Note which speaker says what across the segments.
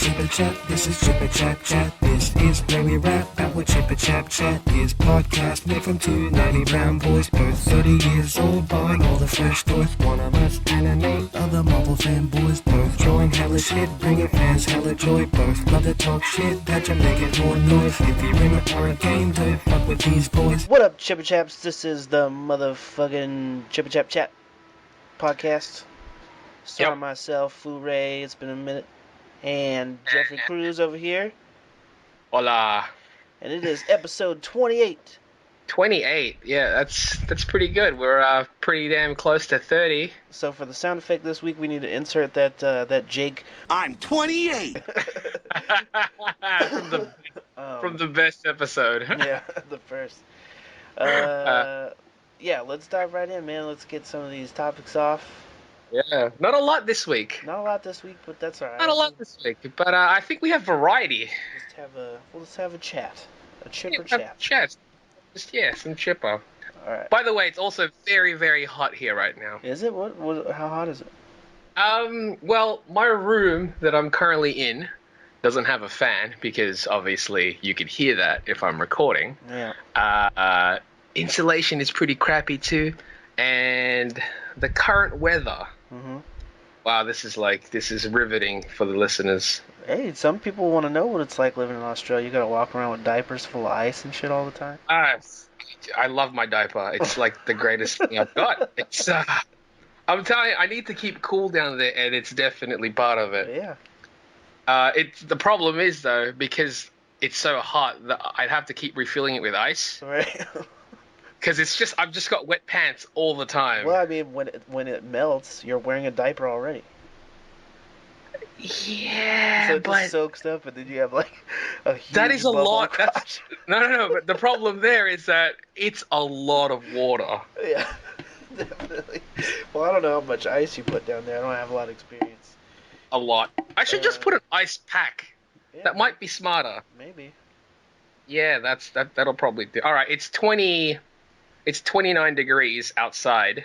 Speaker 1: Chip Chat, this is Chap Chat. This is where we rap about what Chap Chat is. Podcast made from two 90 brown boys, both 30 years old, buying all the fresh toys. One of us anime, other Marvel fanboys, both drawing hella shit, bringing fans hella joy. Both love to talk shit, that you make it more noise. If you're in a horror game, don't fuck with these boys.
Speaker 2: What up, Chippa Chaps? This is the motherfucking Chap Chat podcast. Starring myself, FooRay, it's been a minute, and Jeffrey Cruz over here.
Speaker 3: Hola.
Speaker 2: And it is episode 28.
Speaker 3: 28, yeah, that's pretty good. We're pretty damn close to 30.
Speaker 2: So for the sound effect this week, we need to insert that Jake.
Speaker 4: I'm 28.
Speaker 3: from the best episode.
Speaker 2: Yeah, the first. Yeah, let's dive right in, man. Let's get some of these topics off.
Speaker 3: Yeah, not a lot this week.
Speaker 2: Not a lot this week, but that's alright.
Speaker 3: Not a lot this week, but I think we have variety.
Speaker 2: Let's have a chat, a chipper
Speaker 3: chat. Some chipper.
Speaker 2: All right.
Speaker 3: By the way, it's also very, very hot here right now.
Speaker 2: Is it? What? How hot is it?
Speaker 3: Well, my room that I'm currently in doesn't have a fan because obviously you could hear that if I'm recording.
Speaker 2: Yeah.
Speaker 3: Insulation is pretty crappy too, and the current weather.
Speaker 2: Mm-hmm.
Speaker 3: Wow, this is riveting for the listeners.
Speaker 2: Hey, some people want to know what it's like living in Australia. You gotta walk around with diapers full of ice and shit all the time.
Speaker 3: I love my diaper. It's like the greatest thing I've got. It's I'm telling you, I need to keep cool down there, and it's definitely part of it.
Speaker 2: Yeah.
Speaker 3: The problem is though, because it's so hot that I'd have to keep refilling it with ice.
Speaker 2: Right.
Speaker 3: Because I've just got wet pants all the time.
Speaker 2: Well, I mean, when it melts, you're wearing a diaper already.
Speaker 3: Yeah,
Speaker 2: so it
Speaker 3: but
Speaker 2: just soaks up, and then you have like a huge
Speaker 3: that is a
Speaker 2: bubble
Speaker 3: lot.
Speaker 2: crotch.
Speaker 3: No. But the problem there is that it's a lot of water.
Speaker 2: Yeah, definitely. Well, I don't know how much ice you put down there. I don't have a lot of experience.
Speaker 3: A lot. I should just put an ice pack.
Speaker 2: Yeah,
Speaker 3: that might be smarter.
Speaker 2: Maybe.
Speaker 3: Yeah, that'll probably do. All right, it's 29 degrees outside,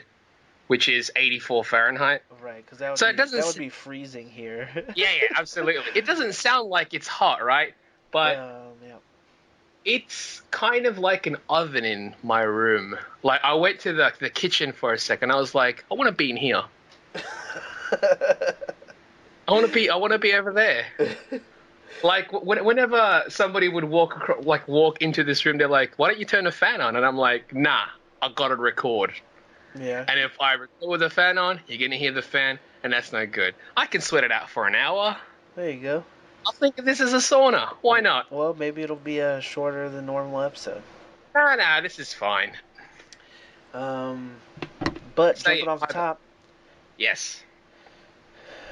Speaker 3: which is 84 Fahrenheit.
Speaker 2: Right, because that would be freezing here.
Speaker 3: Yeah, absolutely. It doesn't sound like it's hot, right? But
Speaker 2: yeah.
Speaker 3: it's kind of like an oven in my room. Like, I went to the kitchen for a second. I was like, I want to be in here. I want to be over there. Like, whenever somebody would walk into this room, they're like, why don't you turn the fan on? And I'm like, nah, I got to record.
Speaker 2: Yeah.
Speaker 3: And if I record with the fan on, you're going to hear the fan, and that's no good. I can sweat it out for an hour.
Speaker 2: There you go.
Speaker 3: I'll think of this as a sauna. Why not?
Speaker 2: Well, maybe it'll be a shorter than normal episode.
Speaker 3: Nah, this is fine.
Speaker 2: But jumping off the top.
Speaker 3: Yes.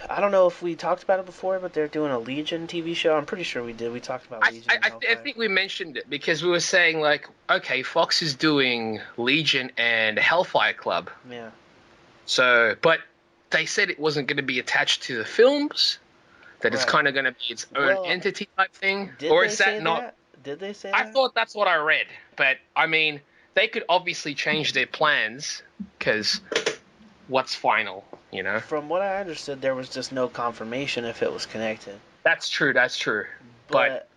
Speaker 2: I don't know if we talked about it before, but they're doing a Legion TV show. I'm pretty sure we did. We talked about Legion.
Speaker 3: I think we mentioned it because we were saying, like, okay, Fox is doing Legion and Hellfire Club.
Speaker 2: Yeah.
Speaker 3: So, but they said it wasn't going to be attached to the films, that it's kind of going to be its own entity type thing. Or is that not?
Speaker 2: Did they say
Speaker 3: I
Speaker 2: that?
Speaker 3: thought that's what I read. But, I mean, they could obviously change their plans because what's final, you know?
Speaker 2: From what I understood, there was just no confirmation if it was connected.
Speaker 3: That's true. But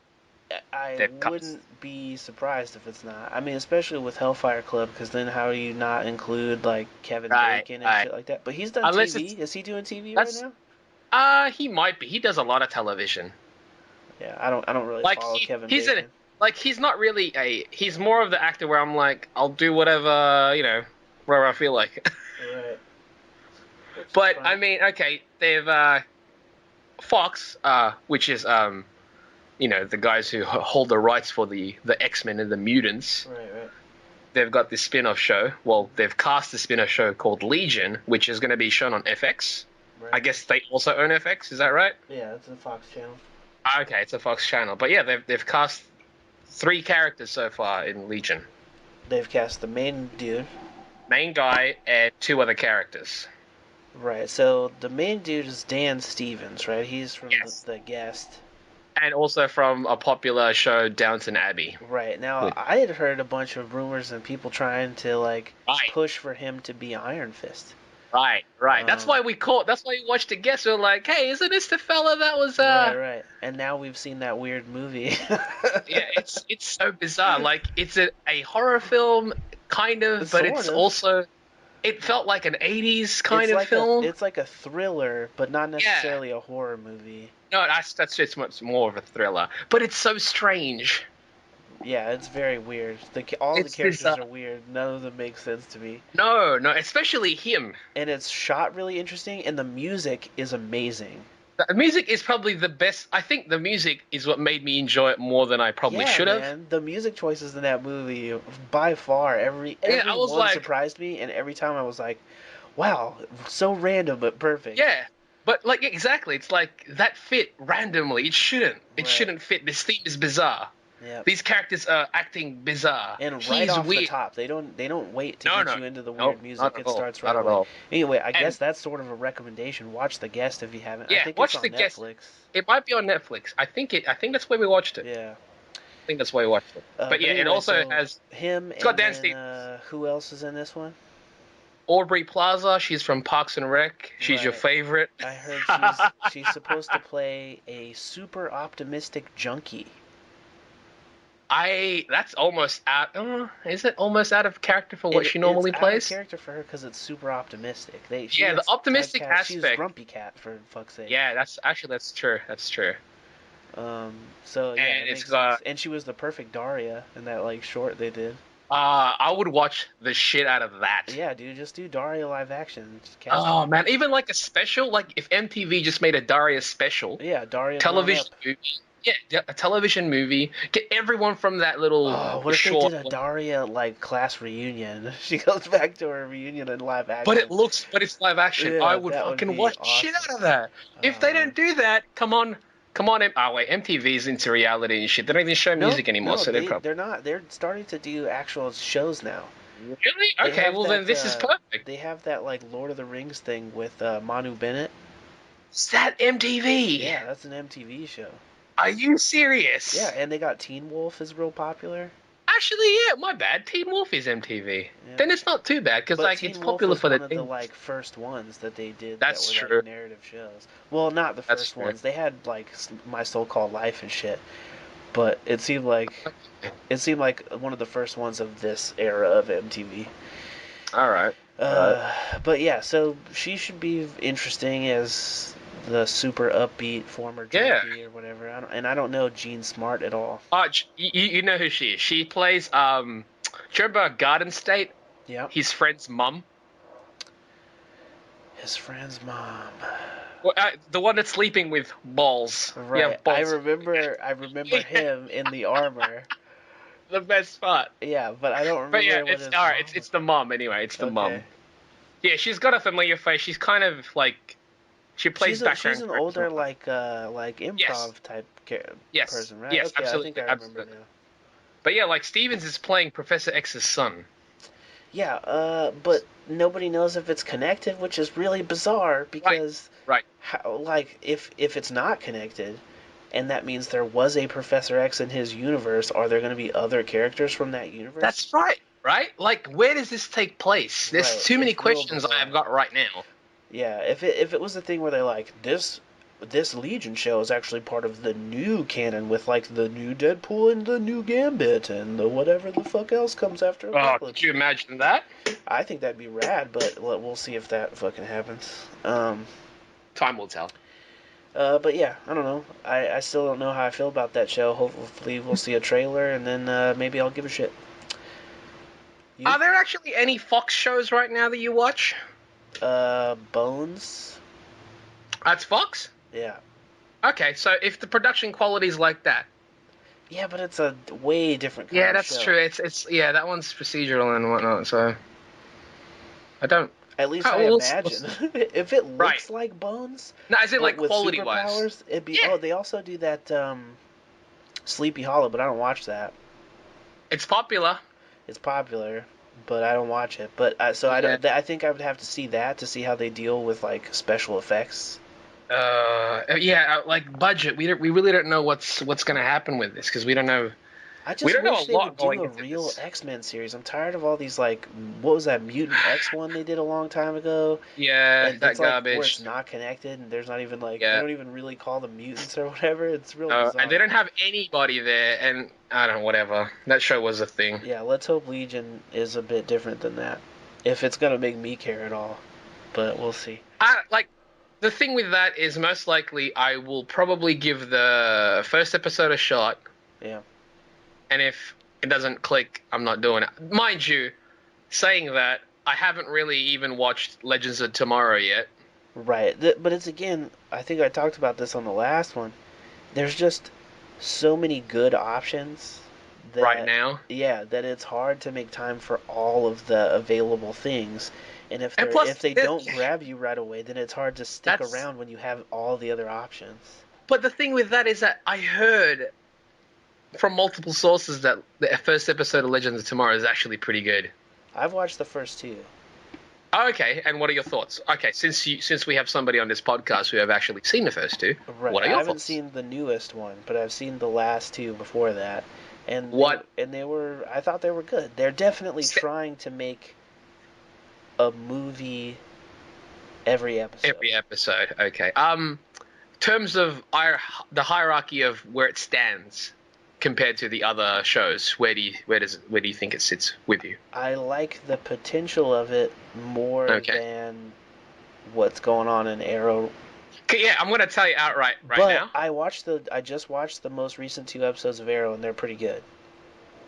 Speaker 2: I wouldn't be surprised if it's not. I mean, especially with Hellfire Club, because then how do you not include, like, Kevin Bacon and shit like that? But he's done TV. Is he doing TV right now?
Speaker 3: He might be. He does a lot of television.
Speaker 2: Yeah, I don't really follow Kevin Bacon.
Speaker 3: He's not really he's more of the actor where I'm like, I'll do whatever, you know, wherever I feel like.
Speaker 2: Right.
Speaker 3: But I mean, okay, they've Fox, which is you know, the guys who hold the rights for the X-Men and the mutants.
Speaker 2: Right.
Speaker 3: They've got this spin-off show. Well, they've cast a spin-off show called Legion, which is going to be shown on FX.
Speaker 2: Right.
Speaker 3: I guess they also own FX. Is that right?
Speaker 2: Yeah, it's a Fox channel.
Speaker 3: Okay, it's a Fox channel. But yeah, they've cast 3 characters so far in Legion.
Speaker 2: They've cast the main dude.
Speaker 3: Main guy and 2 other characters.
Speaker 2: Right, so the main dude is Dan Stevens, right? He's from the Guest.
Speaker 3: And also from a popular show, Downton Abbey.
Speaker 2: Right, now I had heard a bunch of rumors and people trying to, like, push for him to be Iron Fist.
Speaker 3: Right. That's why we watched the guest. We were like, hey, isn't this the fella that was
Speaker 2: Right. And now we've seen that weird movie.
Speaker 3: Yeah, it's so bizarre. Like, it's a horror film, kind of, but it's also, it felt like an 80s kind of film.
Speaker 2: It's like a thriller, but not necessarily a horror movie.
Speaker 3: No, that's just much more of a thriller. But it's so strange.
Speaker 2: Yeah, it's very weird. All the characters are weird. None of them make sense to me.
Speaker 3: No, especially him.
Speaker 2: And it's shot really interesting, and the music is amazing.
Speaker 3: The music is probably the best. I think the music is what made me enjoy it more than I probably should have.
Speaker 2: Man, the music choices in that movie, by far, every one surprised me, and every time I was like, wow, so random but perfect.
Speaker 3: Yeah, but like exactly, it's like that fit randomly. It shouldn't. It shouldn't fit. This theme is bizarre.
Speaker 2: Yep.
Speaker 3: These characters are acting bizarre.
Speaker 2: And right off the top, they don't wait to get you into the weird music. It starts right away. Anyway, I guess that's sort of a recommendation. Watch The Guest if you haven't.
Speaker 3: Yeah,
Speaker 2: I think
Speaker 3: watch
Speaker 2: it's on
Speaker 3: The Guest.
Speaker 2: Netflix.
Speaker 3: It might be on Netflix. I think that's where we watched it.
Speaker 2: Yeah.
Speaker 3: I think that's where we watched it. But yeah, anyway, it also has
Speaker 2: him.
Speaker 3: It's got Dan Stevens.
Speaker 2: Who else is in this one?
Speaker 3: Aubrey Plaza. She's from Parks and Rec. She's your favorite.
Speaker 2: I heard she's supposed to play a super optimistic junkie.
Speaker 3: That's almost out. Is it almost out of character for what she normally plays?
Speaker 2: It's out of character for her because it's super optimistic.
Speaker 3: The optimistic aspect.
Speaker 2: She's Grumpy Cat, for fuck's sake.
Speaker 3: Yeah, that's true. That's true.
Speaker 2: So yeah, and makes sense. And she was the perfect Daria in that short they did.
Speaker 3: I would watch the shit out of that.
Speaker 2: Yeah, dude, just do Daria live action.
Speaker 3: Oh man, even like a special, like if MTV just made a Daria special.
Speaker 2: Yeah, Daria
Speaker 3: television movie. Yeah, a television movie. Get everyone from that little.
Speaker 2: Oh, what if they did a Daria class reunion? She goes back to her reunion in live action.
Speaker 3: But it's live action. Yeah, I would fucking watch shit out of that. If they don't do that, come on. Oh wait, MTV's into reality and shit. They don't even show music anymore, so
Speaker 2: they're not. They're starting to do actual shows now.
Speaker 3: Really? Okay, well then this is perfect.
Speaker 2: They have that Lord of the Rings thing with Manu Bennett.
Speaker 3: Is that MTV?
Speaker 2: Yeah, that's an MTV show.
Speaker 3: Are you serious?
Speaker 2: Yeah, and they got Teen Wolf is real popular.
Speaker 3: Actually, yeah, my bad. Teen Wolf is MTV. Yeah. Then it's not too bad because it's popular for the.
Speaker 2: One of the first ones that they did.
Speaker 3: That's
Speaker 2: that were,
Speaker 3: true.
Speaker 2: Narrative shows. Well, not the first ones. They had My So-Called Life and shit, but it seemed like one of the first ones of this era of MTV.
Speaker 3: All right.
Speaker 2: But yeah, so she should be interesting as the super upbeat former junkie or whatever. I don't know Jean Smart at all.
Speaker 3: Oh, you know who she is. She plays Chamba Garden State.
Speaker 2: Yeah.
Speaker 3: His friend's mum.
Speaker 2: His friend's mom.
Speaker 3: Well, the one that's sleeping with balls.
Speaker 2: Right. Yeah, balls. I remember him in the armor.
Speaker 3: The best part.
Speaker 2: Yeah, but I don't remember.
Speaker 3: But yeah, it's all right. It's the mum anyway. It's the mum. Yeah, she's got a familiar face. She's kind of like. She plays background.
Speaker 2: She's an older, improv type person, right?
Speaker 3: Yes,
Speaker 2: okay,
Speaker 3: absolutely.
Speaker 2: I think I remember now.
Speaker 3: But yeah, Stevens is playing Professor X's son.
Speaker 2: Yeah, but nobody knows if it's connected, which is really bizarre because,
Speaker 3: right.
Speaker 2: If it's not connected, and that means there was a Professor X in his universe, are there going to be other characters from that universe?
Speaker 3: That's right. Right? Where does this take place? There's too many questions I've got right now.
Speaker 2: Yeah, if it was a thing where they're this Legion show is actually part of the new canon with the new Deadpool and the new Gambit and the whatever the fuck else comes after.
Speaker 3: Oh, could you imagine that?
Speaker 2: I think that'd be rad, but we'll see if that fucking happens.
Speaker 3: Time will tell.
Speaker 2: But yeah, I don't know. I still don't know how I feel about that show. Hopefully we'll see a trailer and then maybe I'll give a shit.
Speaker 3: Are there actually any Fox shows right now that you watch?
Speaker 2: Bones.
Speaker 3: That's Fox?
Speaker 2: Yeah.
Speaker 3: Okay, so if the production quality is like that.
Speaker 2: Yeah, but it's a way different kind of show.
Speaker 3: Yeah, that's true. It's that one's procedural and whatnot, so I don't.
Speaker 2: At least I imagine. If it looks like Bones.
Speaker 3: No, is it quality wise?
Speaker 2: It'd be. Yeah. Oh, they also do that Sleepy Hollow, but I don't watch that.
Speaker 3: It's popular.
Speaker 2: It's popular, but I don't watch it. But I think I would have to see that to see how they deal with special effects.
Speaker 3: Budget. We really don't know what's going to happen with this because we don't know.
Speaker 2: I
Speaker 3: We
Speaker 2: just
Speaker 3: don't know
Speaker 2: wish
Speaker 3: a
Speaker 2: they
Speaker 3: lot
Speaker 2: would do
Speaker 3: going
Speaker 2: a
Speaker 3: into
Speaker 2: real
Speaker 3: this.
Speaker 2: X-Men series. I'm tired of all these, like, what was that Mutant X one they did a long time ago?
Speaker 3: Yeah,
Speaker 2: And
Speaker 3: that
Speaker 2: it's like where it's
Speaker 3: garbage.
Speaker 2: not connected, and there's not even like they
Speaker 3: Yeah.
Speaker 2: don't even really call them mutants or whatever. It's real bizarre.
Speaker 3: And they don't have anybody there, and I don't know, whatever. That show was a thing.
Speaker 2: Yeah, let's hope Legion is a bit different than that, if it's gonna make me care at all. But we'll see.
Speaker 3: The thing with that is most likely I will probably give the first episode a shot.
Speaker 2: Yeah.
Speaker 3: And if it doesn't click, I'm not doing it. Mind you, saying that, I haven't really even watched Legends of Tomorrow yet.
Speaker 2: Right. But it's again, I think I talked about this on the last one. There's just so many good options that
Speaker 3: Right now.
Speaker 2: yeah, that it's hard to make time for all of the available things. And
Speaker 3: And plus,
Speaker 2: if they don't grab you right away, then it's hard to stick
Speaker 3: that's.
Speaker 2: around when you have all the other options.
Speaker 3: But the thing with that is that I heard from multiple sources that the first episode of Legends of Tomorrow is actually pretty good.
Speaker 2: I've watched the first two.
Speaker 3: Okay, and what are your thoughts? Okay, since we have somebody on this podcast who have actually seen the first two,
Speaker 2: Right.
Speaker 3: what are
Speaker 2: I
Speaker 3: your
Speaker 2: haven't
Speaker 3: thoughts?
Speaker 2: seen the newest one, but I've seen the last two before that. And
Speaker 3: What?
Speaker 2: they were I thought they were good. They're definitely trying to make a movie every episode.
Speaker 3: Every episode, okay. Terms of the hierarchy of where it stands compared to the other shows, where do you think it sits with you?
Speaker 2: I like the potential of it more than what's going on in Arrow.
Speaker 3: Yeah, I'm gonna tell you outright now.
Speaker 2: I just watched the most recent two episodes of Arrow, and they're pretty good.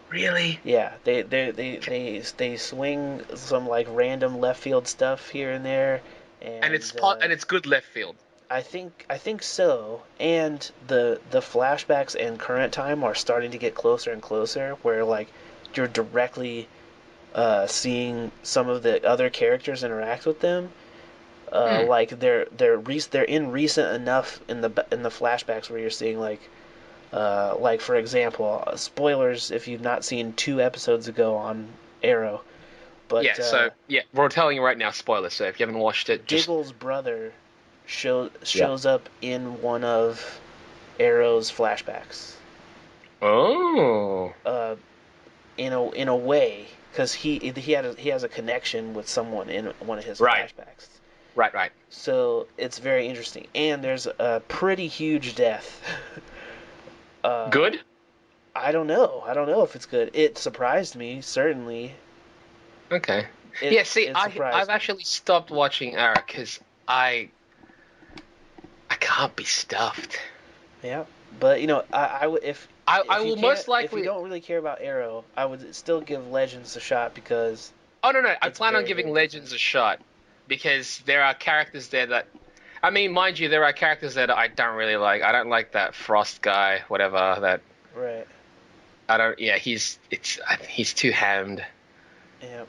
Speaker 3: Really?
Speaker 2: Yeah, they swing some like random left field stuff here and there,
Speaker 3: And it's good left field.
Speaker 2: I think so, and the flashbacks and current time are starting to get closer and closer, where like you're directly seeing some of the other characters interact with them. Like they're in recent enough in the flashbacks where you're seeing like for example, spoilers if you've not seen two episodes ago on Arrow, but
Speaker 3: we're telling you right now, spoilers. So if you haven't watched it,
Speaker 2: Diggle's brother shows up in one of Arrow's flashbacks.
Speaker 3: Oh.
Speaker 2: In a way, because he has a connection with someone in one of his flashbacks.
Speaker 3: Right.
Speaker 2: So it's very interesting, and there's a pretty huge death.
Speaker 3: Good?
Speaker 2: I don't know. I don't know if it's good. It surprised me, certainly.
Speaker 3: Okay. I've actually stopped watching Arrow because I can't be stuffed.
Speaker 2: Yeah, but I would if
Speaker 3: will most likely,
Speaker 2: if you don't really care about Arrow, I would still give Legends a shot because.
Speaker 3: Oh no! I plan on giving Legends a shot because there are characters there that, I mean, mind you, there are characters there that I don't really like. I don't like that Frost guy, whatever that.
Speaker 2: Right.
Speaker 3: I don't. Yeah, he's too hammed.
Speaker 2: Yep.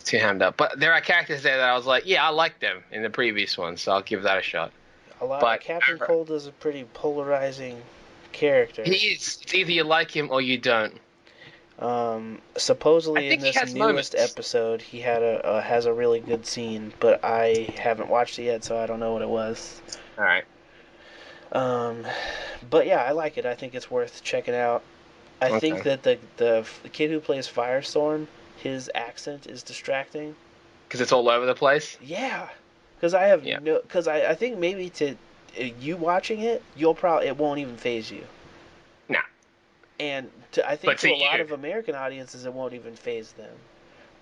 Speaker 3: Too hammed up. But there are characters there that I was like, yeah, I like them in the previous one, so I'll give that a shot.
Speaker 2: Captain Cold is a pretty polarizing character.
Speaker 3: He is. It's either you like him or you don't.
Speaker 2: Supposedly in this newest episode, he has a really good scene, but I haven't watched it yet, so I don't know what it was.
Speaker 3: All right.
Speaker 2: But yeah, I like it. I think it's worth checking out. I think that the kid who plays Firestorm, his accent is distracting.
Speaker 3: Because it's all over the place.
Speaker 2: Yeah. Because I think maybe to you watching it, it won't even faze you.
Speaker 3: Nah.
Speaker 2: And I think to a lot of American audiences, it won't even faze them.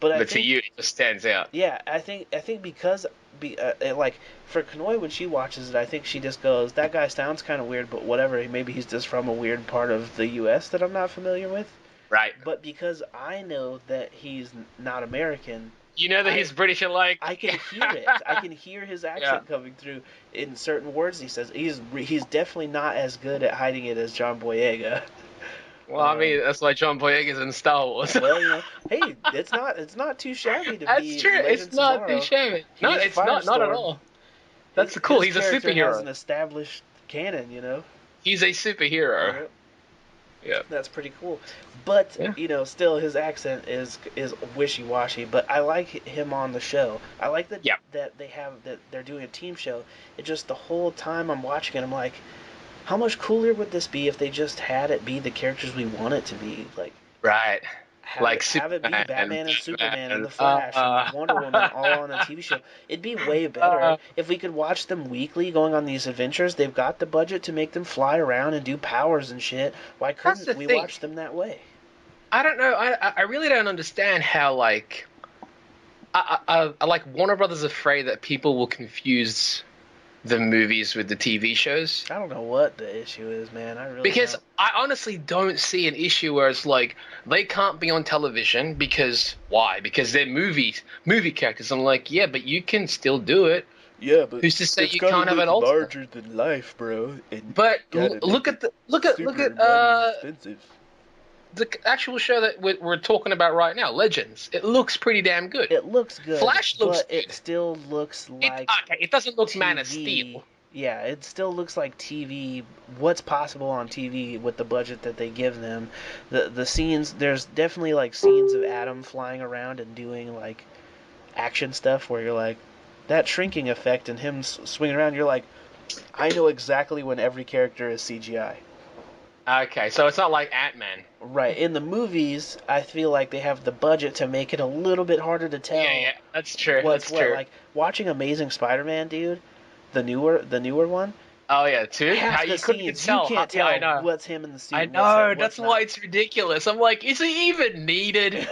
Speaker 2: But
Speaker 3: to you, it just stands out.
Speaker 2: Yeah, I think because like for Kanoi when she watches it, I think she just goes, "That guy sounds kind of weird, but whatever. Maybe he's just from a weird part of the U.S. that I'm not familiar with."
Speaker 3: Right.
Speaker 2: But because I know that he's not American.
Speaker 3: You know that he's British and like.
Speaker 2: I can hear it. I can hear his accent coming through in certain words he says. He's definitely not as good at hiding it as John Boyega.
Speaker 3: Well, I mean, that's why John Boyega's in Star Wars.
Speaker 2: Well, hey, it's not too shabby to
Speaker 3: that's
Speaker 2: be.
Speaker 3: That's true.
Speaker 2: Legends
Speaker 3: it's not
Speaker 2: tomorrow.
Speaker 3: too shabby. No, it's not at all. That's cool. He's a superhero.
Speaker 2: Has an established canon,
Speaker 3: He's a superhero. Yeah.
Speaker 2: That's pretty cool. But still his accent is wishy-washy, but I like him on the show. I like that they're doing a team show. It just the whole time I'm watching it I'm like, How much cooler would this be if they just had it be the characters we want it to be? Like,
Speaker 3: right.
Speaker 2: have it be Batman and Superman and the Flash and Wonder Woman all on a TV show. It'd be way better if we could watch them weekly going on these adventures. They've got the budget to make them fly around and do powers and shit. Why couldn't we watch them that way?
Speaker 3: I don't know. I really don't understand how, like, like Warner Brothers afraid that people will confuse the movies with the TV shows.
Speaker 2: I don't know what the issue is, man.
Speaker 3: Because I honestly don't see an issue where it's like they can't be on television because why? Because they're movie characters. I'm like, yeah, but you can still do it.
Speaker 2: Yeah, but
Speaker 3: who's to say you can't have an alter?
Speaker 2: Larger than life, bro.
Speaker 3: But look at the actual show that we're talking about right now, Legends. It looks pretty damn good.
Speaker 2: It looks good.
Speaker 3: Flash looks
Speaker 2: but it still looks like
Speaker 3: it doesn't look
Speaker 2: TV.
Speaker 3: Man of Steel.
Speaker 2: Yeah, it still looks like TV. What's possible on TV with the budget that they give them? The scenes, there's definitely like scenes of Adam flying around and doing like action stuff where you're like, that shrinking effect and him swinging around. You're like, I know exactly when every character is CGI.
Speaker 3: Okay, so it's not like Ant-Man.
Speaker 2: Right. In the movies, I feel like they have the budget to make it a little bit harder to tell.
Speaker 3: Yeah, that's true.
Speaker 2: True. Like watching Amazing Spider-Man, dude, the newer one.
Speaker 3: Oh yeah, too.
Speaker 2: How you can't tell what's him in the suit.
Speaker 3: I know. That's why it's ridiculous. I'm like, is it even needed?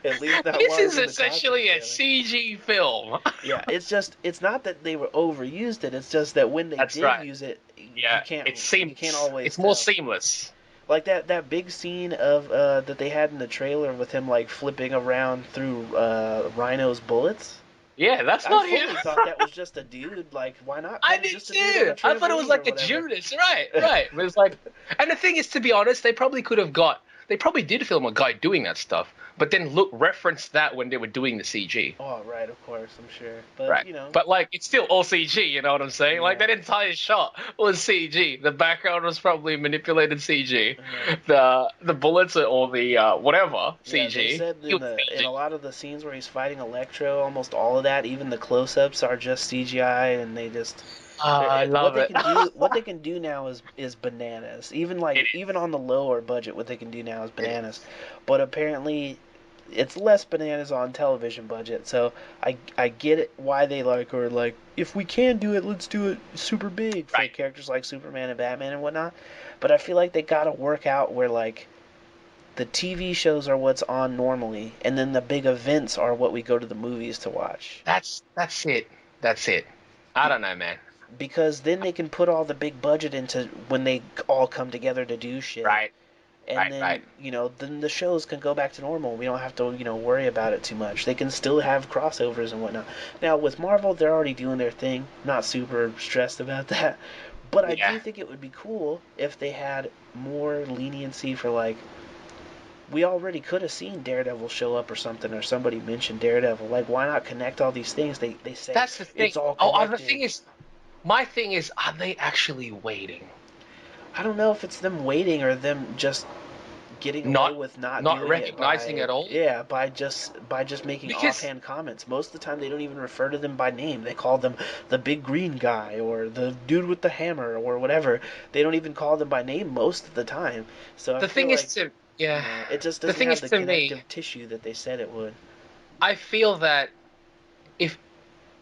Speaker 2: At least that
Speaker 3: this is essentially a CG film.
Speaker 2: Yeah, it's not that they were overused it. It's just that when they use it,
Speaker 3: yeah,
Speaker 2: you can't.
Speaker 3: It's seamless.
Speaker 2: You can't always.
Speaker 3: It's more seamless.
Speaker 2: Like that big scene of that they had in the trailer with him like flipping around through Rhino's bullets.
Speaker 3: Yeah, that's not him.
Speaker 2: I thought that was just a dude. Like, why not?
Speaker 3: I did too. I thought it was like a gymnast. Right. But it's like, and the thing is, to be honest, they probably did film a guy doing that stuff, but then reference that when they were doing the CG.
Speaker 2: Oh, right, of course, I'm sure. But,
Speaker 3: right. But, like, it's still all CG, you know what I'm saying? Yeah. Like, that entire shot was CG. The background was probably manipulated CG. The bullets or the whatever, CG.
Speaker 2: They said in a lot of the scenes where he's fighting Electro, almost all of that, even the close-ups are just CGI, and they just...
Speaker 3: I love it.
Speaker 2: What they can do now is bananas. Even on the lower budget, what they can do now is bananas. But apparently, it's less bananas on television budget. So I get it why they are like, if we can do it, let's do it super big for characters like Superman and Batman and whatnot. But I feel like they gotta work out where like the TV shows are what's on normally, and then the big events are what we go to the movies to watch.
Speaker 3: That's it. I don't know, man.
Speaker 2: Because then they can put all the big budget into when they all come together to do shit.
Speaker 3: Right.
Speaker 2: And then, then the shows can go back to normal. We don't have to, worry about it too much. They can still have crossovers and whatnot. Now, with Marvel, they're already doing their thing. Not super stressed about that. But I do think it would be cool if they had more leniency for, like, we already could have seen Daredevil show up or something, or somebody mentioned Daredevil. Like, why not connect all these things? They say
Speaker 3: that's the thing.
Speaker 2: It's all connected.
Speaker 3: The thing is... My thing is, are they actually waiting?
Speaker 2: I don't know if it's them waiting or them just getting away with not doing
Speaker 3: recognizing it at all.
Speaker 2: Yeah, by just making offhand comments. Most of the time, they don't even refer to them by name. They call them the big green guy or the dude with the hammer or whatever. They don't even call them by name most of the time. So
Speaker 3: the thing is, it
Speaker 2: just doesn't have the connective tissue that they said it would.
Speaker 3: I feel that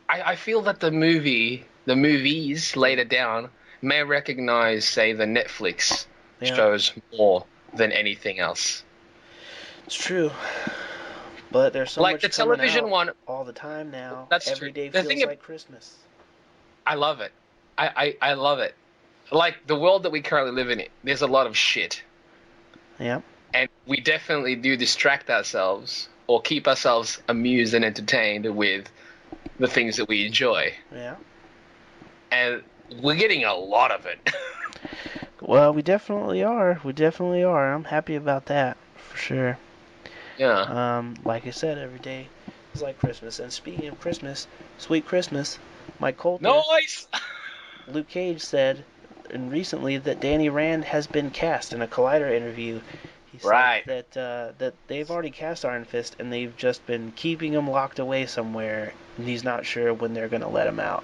Speaker 3: I feel that the movies later down may recognize, say, the Netflix shows more than anything else.
Speaker 2: It's true. But there's so
Speaker 3: like
Speaker 2: much
Speaker 3: the television one
Speaker 2: all the time now.
Speaker 3: That's
Speaker 2: Every
Speaker 3: true.
Speaker 2: day feels like Christmas.
Speaker 3: I love it. I love it. Like the world that we currently live in, there's a lot of shit.
Speaker 2: Yeah.
Speaker 3: And we definitely do distract ourselves or keep ourselves amused and entertained with the things that we enjoy.
Speaker 2: Yeah.
Speaker 3: And we're getting a lot of it.
Speaker 2: Well, we definitely are. I'm happy about that, for sure.
Speaker 3: Yeah.
Speaker 2: Like I said, every day is like Christmas. And speaking of Christmas, sweet Christmas, Mike Coulter,
Speaker 3: Nice!
Speaker 2: Luke Cage said recently that Danny Rand has been cast in a Collider interview. He said that they've already cast Iron Fist, and they've just been keeping him locked away somewhere, and he's not sure when they're going to let him out.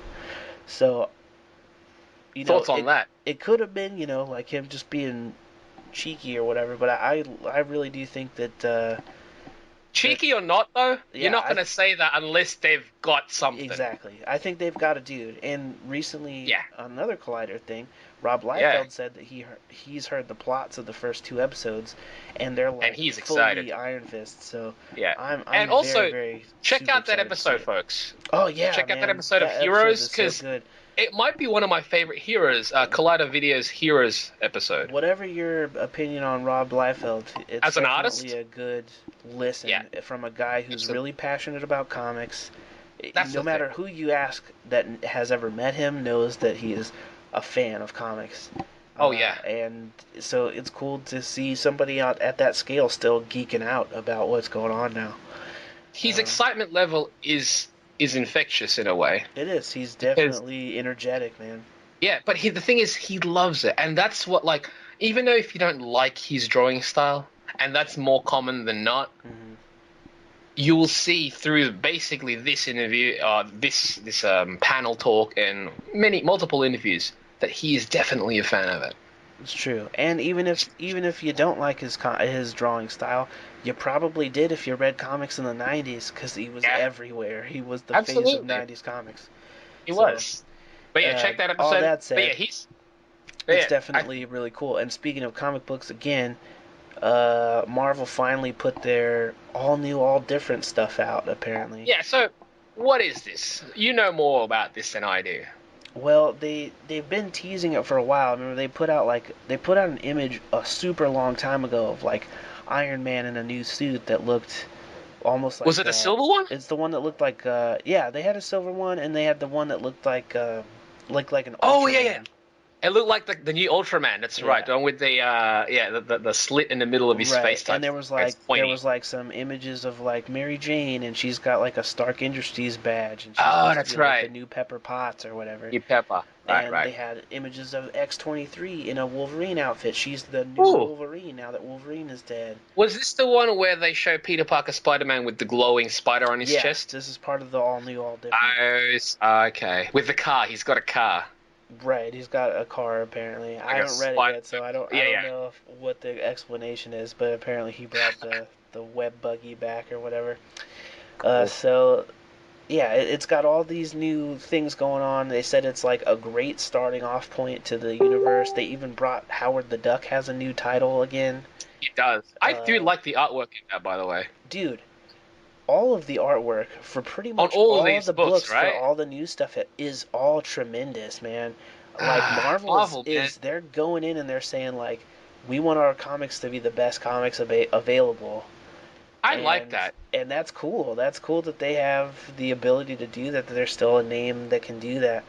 Speaker 2: So
Speaker 3: Thoughts on that?
Speaker 2: It could have been, like him just being cheeky or whatever, but I really do think that
Speaker 3: cheeky or not though, you're not going to say that unless they've got something.
Speaker 2: Exactly. I think they've got a dude. And recently, on another Collider thing, Rob Liefeld said that he's heard the plots of the first 2 episodes, and they're like,
Speaker 3: and he's
Speaker 2: fully
Speaker 3: excited.
Speaker 2: Iron Fist. So
Speaker 3: I'm
Speaker 2: and
Speaker 3: also
Speaker 2: very, very
Speaker 3: check out that episode, folks.
Speaker 2: Oh yeah,
Speaker 3: check out that episode of Heroes, because it might be one of my favorite Heroes, Collider Video's Heroes episode.
Speaker 2: Whatever your opinion on Rob Liefeld, it's
Speaker 3: as an
Speaker 2: definitely
Speaker 3: artist,
Speaker 2: a good listen from a guy who's really passionate about comics. No matter who you ask that has ever met him knows that he is a fan of comics.
Speaker 3: Oh yeah.
Speaker 2: And so it's cool to see somebody out at that scale still geeking out about what's going on now.
Speaker 3: His excitement level is infectious in a way.
Speaker 2: It is. He's definitely energetic, man.
Speaker 3: Yeah, but the thing is, he loves it, and that's what, like, even though if you don't like his drawing style, and that's more common than not, you will see through basically this interview, this panel talk, and multiple interviews, that he is definitely a fan of it.
Speaker 2: It's true, and even if you don't like his drawing style, you probably did if you read comics in the '90s, because he was everywhere. He was the face of '90s comics.
Speaker 3: He was. But yeah, check that episode.
Speaker 2: All that said,
Speaker 3: but
Speaker 2: it's definitely really cool. And speaking of comic books again, Marvel finally put their all new, all different stuff out, apparently.
Speaker 3: Yeah, so what is this? You know more about this than I do.
Speaker 2: Well, they've been teasing it for a while. Remember, they put out an image a super long time ago of like Iron Man in a new suit that looked almost like.
Speaker 3: Was it a silver one?
Speaker 2: It's the one that looked like. They had a silver one, and they had the one that looked like an.
Speaker 3: Oh
Speaker 2: Ultraman.
Speaker 3: yeah. It looked like the new Ultraman. That's right. The one with the slit in the middle of his face.
Speaker 2: And there was like some images of like Mary Jane, and she's got like a Stark Industries badge, and she's
Speaker 3: that's right.
Speaker 2: Like the new Pepper Potts or whatever.
Speaker 3: New Pepper.
Speaker 2: And they had images of X-23 in a Wolverine outfit. She's the new Wolverine now that Wolverine is dead.
Speaker 3: Was this the one where they show Peter Parker Spider-Man with the glowing spider on his chest?
Speaker 2: This is part of the all new, all different.
Speaker 3: Oh, okay. With the car, he's got a car.
Speaker 2: Right, he's got a car apparently. I haven't read it yet, so I don't know what the explanation is, but apparently he brought the web buggy back or whatever. So, yeah, it's got all these new things going on. They said it's like a great starting off point to the universe. They even brought Howard the Duck has a new title again.
Speaker 3: He does. I do like the artwork in that, by the way.
Speaker 2: Dude, all of the artwork for pretty much
Speaker 3: all
Speaker 2: of
Speaker 3: these
Speaker 2: the
Speaker 3: books, right?
Speaker 2: for all the new stuff is all tremendous, man. Like Marvel is they're going in and they're saying like, we want our comics to be the best comics available.
Speaker 3: I like that,
Speaker 2: and that's cool. That's cool that they have the ability to do that. That there's still a name that can do that.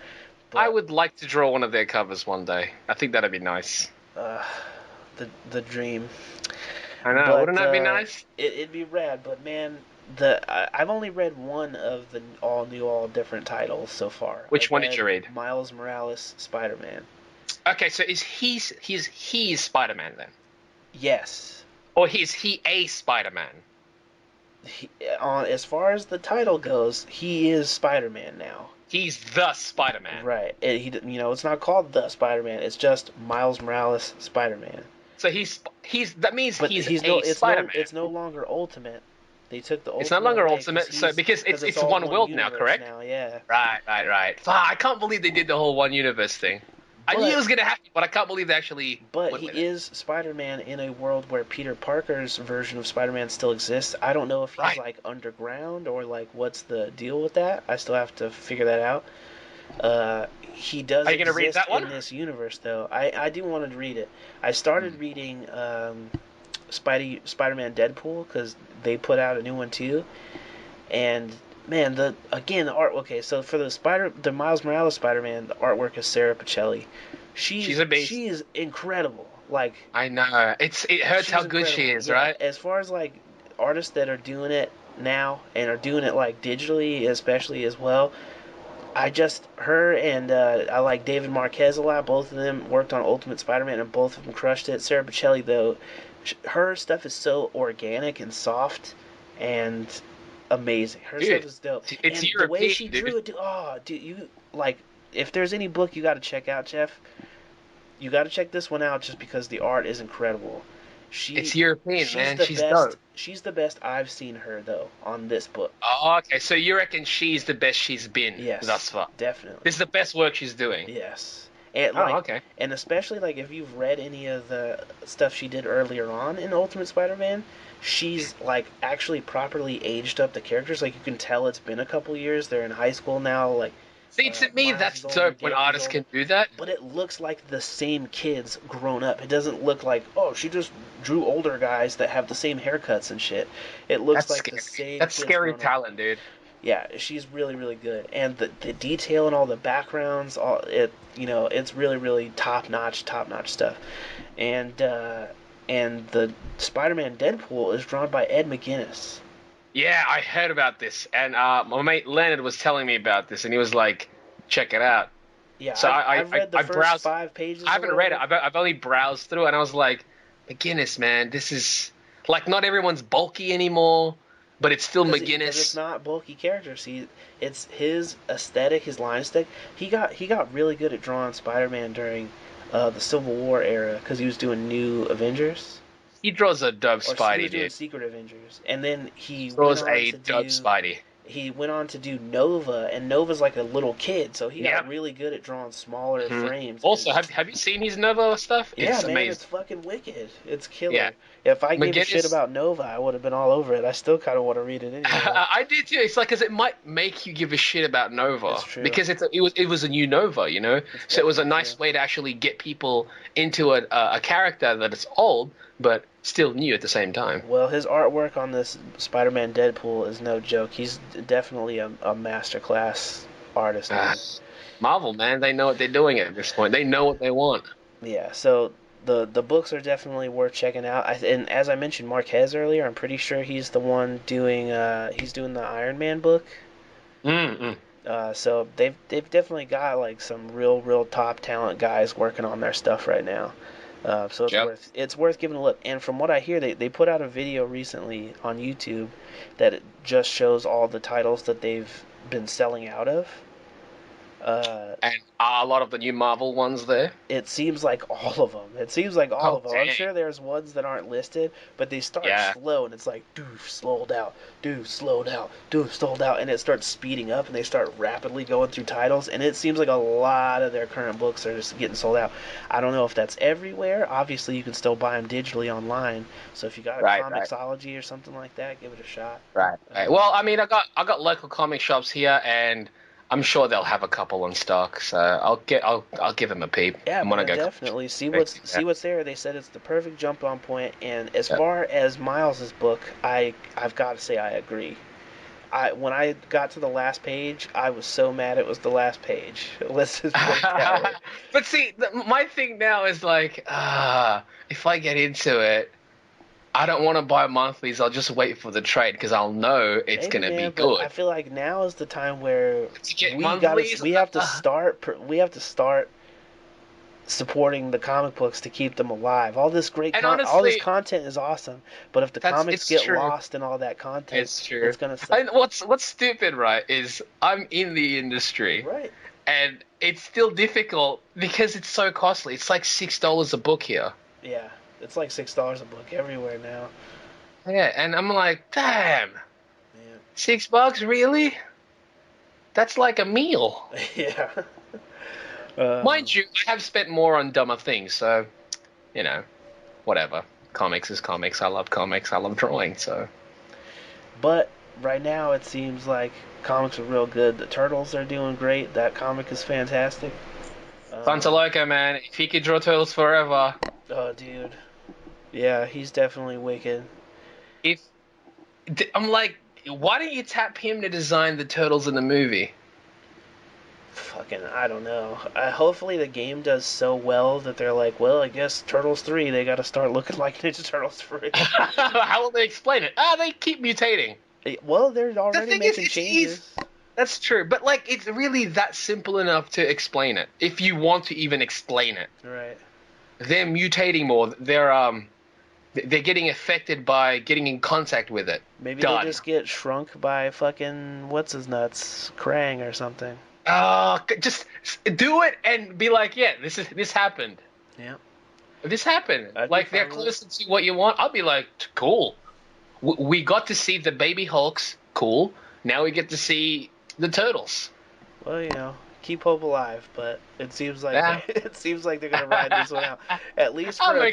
Speaker 2: But,
Speaker 3: I would like to draw one of their covers one day. I think that'd be nice.
Speaker 2: The dream.
Speaker 3: I know. Wouldn't that be nice?
Speaker 2: It'd be rad, but man. I've only read one of the all new, all different titles so far.
Speaker 3: Which one did you read?
Speaker 2: Miles Morales, Spider-Man.
Speaker 3: Okay, so is he Spider-Man then?
Speaker 2: Yes.
Speaker 3: Or is he a Spider-Man?
Speaker 2: As far as the title goes, he is Spider-Man now.
Speaker 3: He's the Spider-Man.
Speaker 2: Right. It's not called the Spider-Man. It's just Miles Morales, Spider-Man.
Speaker 3: So that means he's
Speaker 2: Spider-Man. It's no longer Ultimate. They took the Ultimate.
Speaker 3: It's no longer Ultimate, because it's one world now, correct?
Speaker 2: Now, yeah.
Speaker 3: Right. I can't believe they did the whole one universe thing. I knew it was gonna happen, but I can't believe they actually.
Speaker 2: But he is Spider-Man in a world where Peter Parker's version of Spider-Man still exists. I don't know if he's like underground or like what's the deal with that. I still have to figure that out. He does
Speaker 3: Are you gonna read that one?
Speaker 2: in this universe, though. I do want to read it. I started reading Spider-Man Deadpool because they put out a new one too, and man, the art. Okay, so for the Miles Morales Spider-Man, the artwork is Sarah Pichelli. She's a beast. She is incredible. Like,
Speaker 3: I know it hurts how good she is, right?
Speaker 2: As far as like artists that are doing it now and are doing it like digitally, especially as well. Her and I like David Marquez a lot. Both of them worked on Ultimate Spider-Man, and both of them crushed it. Sarah Pichelli, though, her stuff is so organic and soft and amazing. Her stuff is dope.
Speaker 3: It's
Speaker 2: and
Speaker 3: European,
Speaker 2: the way she drew it, dude, you like if there's any book you got to check out, Jeff, you got to check this one out just because the art is incredible.
Speaker 3: It's European, man. She's dope.
Speaker 2: She's the best I've seen her though on this book.
Speaker 3: Oh, okay. So you reckon she's the best she's been thus far?
Speaker 2: Definitely.
Speaker 3: This is the best work she's doing.
Speaker 2: Yes. And
Speaker 3: okay.
Speaker 2: And especially like if you've read any of the stuff she did earlier on in Ultimate Spider-Man, she's like actually properly aged up the characters. Like you can tell it's been a couple years. They're in high school now. Like,
Speaker 3: see, to me, that's dope when artists can do that.
Speaker 2: But it looks like the same kids grown up. It doesn't look like, oh, she just drew older guys that have the same haircuts and shit. It looks the same.
Speaker 3: That's scary talent, dude.
Speaker 2: Yeah, she's really, really good, and the detail and all the backgrounds, it's really, really top notch stuff, and the Spider-Man Deadpool is drawn by Ed McGuinness.
Speaker 3: Yeah, I heard about this, and my mate Leonard was telling me about this, and he was like, "Check it out."
Speaker 2: Yeah, so I've read the first 5 pages.
Speaker 3: I haven't read it. I've only browsed through, and I was like, McGuinness, man, this is like not everyone's bulky anymore. But it's still McGuinness.
Speaker 2: It's not bulky characters. It's his aesthetic, his line aesthetic. He got really good at drawing Spider-Man during the Civil War era because he was doing New Avengers.
Speaker 3: He draws a dope Spidey,
Speaker 2: he was doing Secret Avengers, and then he
Speaker 3: draws a dope Spidey.
Speaker 2: He went on to do Nova, and Nova's like a little kid, so he got really good at drawing smaller frames.
Speaker 3: Also, have you seen his Nova stuff?
Speaker 2: Yeah,
Speaker 3: it's
Speaker 2: man,
Speaker 3: amazing.
Speaker 2: it's fucking wicked. It's killer.
Speaker 3: Yeah.
Speaker 2: If I gave a shit about Nova, I would have been all over it. I still kind of want to read it anyway.
Speaker 3: I did too. It's like, because it might make you give a shit about Nova.
Speaker 2: That's true.
Speaker 3: Because it was a new Nova, you know? So it was a nice way to actually get people into a character that is old, but still new at the same time.
Speaker 2: Well, his artwork on this Spider-Man Deadpool is no joke. He's definitely a masterclass artist.
Speaker 3: Marvel, man, they know what they're doing at this point. They know what they want.
Speaker 2: Yeah, so the books are definitely worth checking out. And as I mentioned Marquez earlier, I'm pretty sure he's the one doing the Iron Man book. So they've definitely got like some real top talent guys working on their stuff right now. So it's worth giving a look. And from what I hear, they put out a video recently on YouTube that it just shows all the titles that they've been selling out of.
Speaker 3: And are a lot of the new Marvel ones there?
Speaker 2: It seems like all of them. I'm sure there's ones that aren't listed, but they start slow, and it's like, doof, slowed out, doof, slowed out, doof, slowed out, and it starts speeding up, and they start rapidly going through titles, and it seems like a lot of their current books are just getting sold out. I don't know if that's everywhere. Obviously, you can still buy them digitally online, so if you got a Comixology or something like that, give it a shot.
Speaker 3: Right. Well, I mean, I got local comic shops here, and I'm sure they'll have a couple in stock, so I'll give them a peep.
Speaker 2: Yeah, definitely see what's there. They said it's the perfect jump on point, and as far as Miles's book, I've got to say I agree. When I got to the last page, I was so mad it was the last page. Let's just put it that way.
Speaker 3: But see, my thing now is like, if I get into it, I don't want to buy monthlies. I'll just wait for the trade because I'll know it's going to be good.
Speaker 2: I feel like now is the time where we have to start supporting the comic books to keep them alive. All this all this content is awesome, but if the comics get lost in all that content, it's going to suck.
Speaker 3: And what's stupid, right, is I'm in the industry.
Speaker 2: Right.
Speaker 3: And it's still difficult because it's so costly. It's like $6 a book here.
Speaker 2: Yeah. It's like $6 a book everywhere now.
Speaker 3: Yeah, and I'm like, damn.
Speaker 2: Yeah.
Speaker 3: $6, really? That's like a meal.
Speaker 2: Yeah.
Speaker 3: Mind you, I have spent more on dumber things, so, whatever. Comics is comics. I love comics. I love drawing, so.
Speaker 2: But right now it seems like comics are real good. The Turtles are doing great. That comic is fantastic.
Speaker 3: Fantaloco, man. If he could draw Turtles forever.
Speaker 2: Oh, dude. Yeah, he's definitely wicked.
Speaker 3: I'm like, why don't you tap him to design the Turtles in the movie?
Speaker 2: Fucking, I don't know. Hopefully the game does so well that they're like, well, I guess Turtles 3, they gotta start looking like Ninja Turtles 3.
Speaker 3: How will they explain it? They keep mutating.
Speaker 2: Well, they're already making changes.
Speaker 3: That's true, but like, it's really that simple enough to explain it, if you want to even explain it.
Speaker 2: Right.
Speaker 3: They're mutating more. They're getting affected by getting in contact with it.
Speaker 2: Maybe they just get shrunk by fucking what's his nuts, Krang or something.
Speaker 3: Just do it and be like, yeah, this happened.
Speaker 2: Yeah.
Speaker 3: This happened.
Speaker 2: I'd
Speaker 3: Like, they're closer to what you want. I'll be like, cool. We got to see the baby Hulks. Cool. Now we get to see the Turtles.
Speaker 2: Well, keep hope alive, but it seems like
Speaker 3: Yeah.
Speaker 2: they're gonna ride this one out. At least for a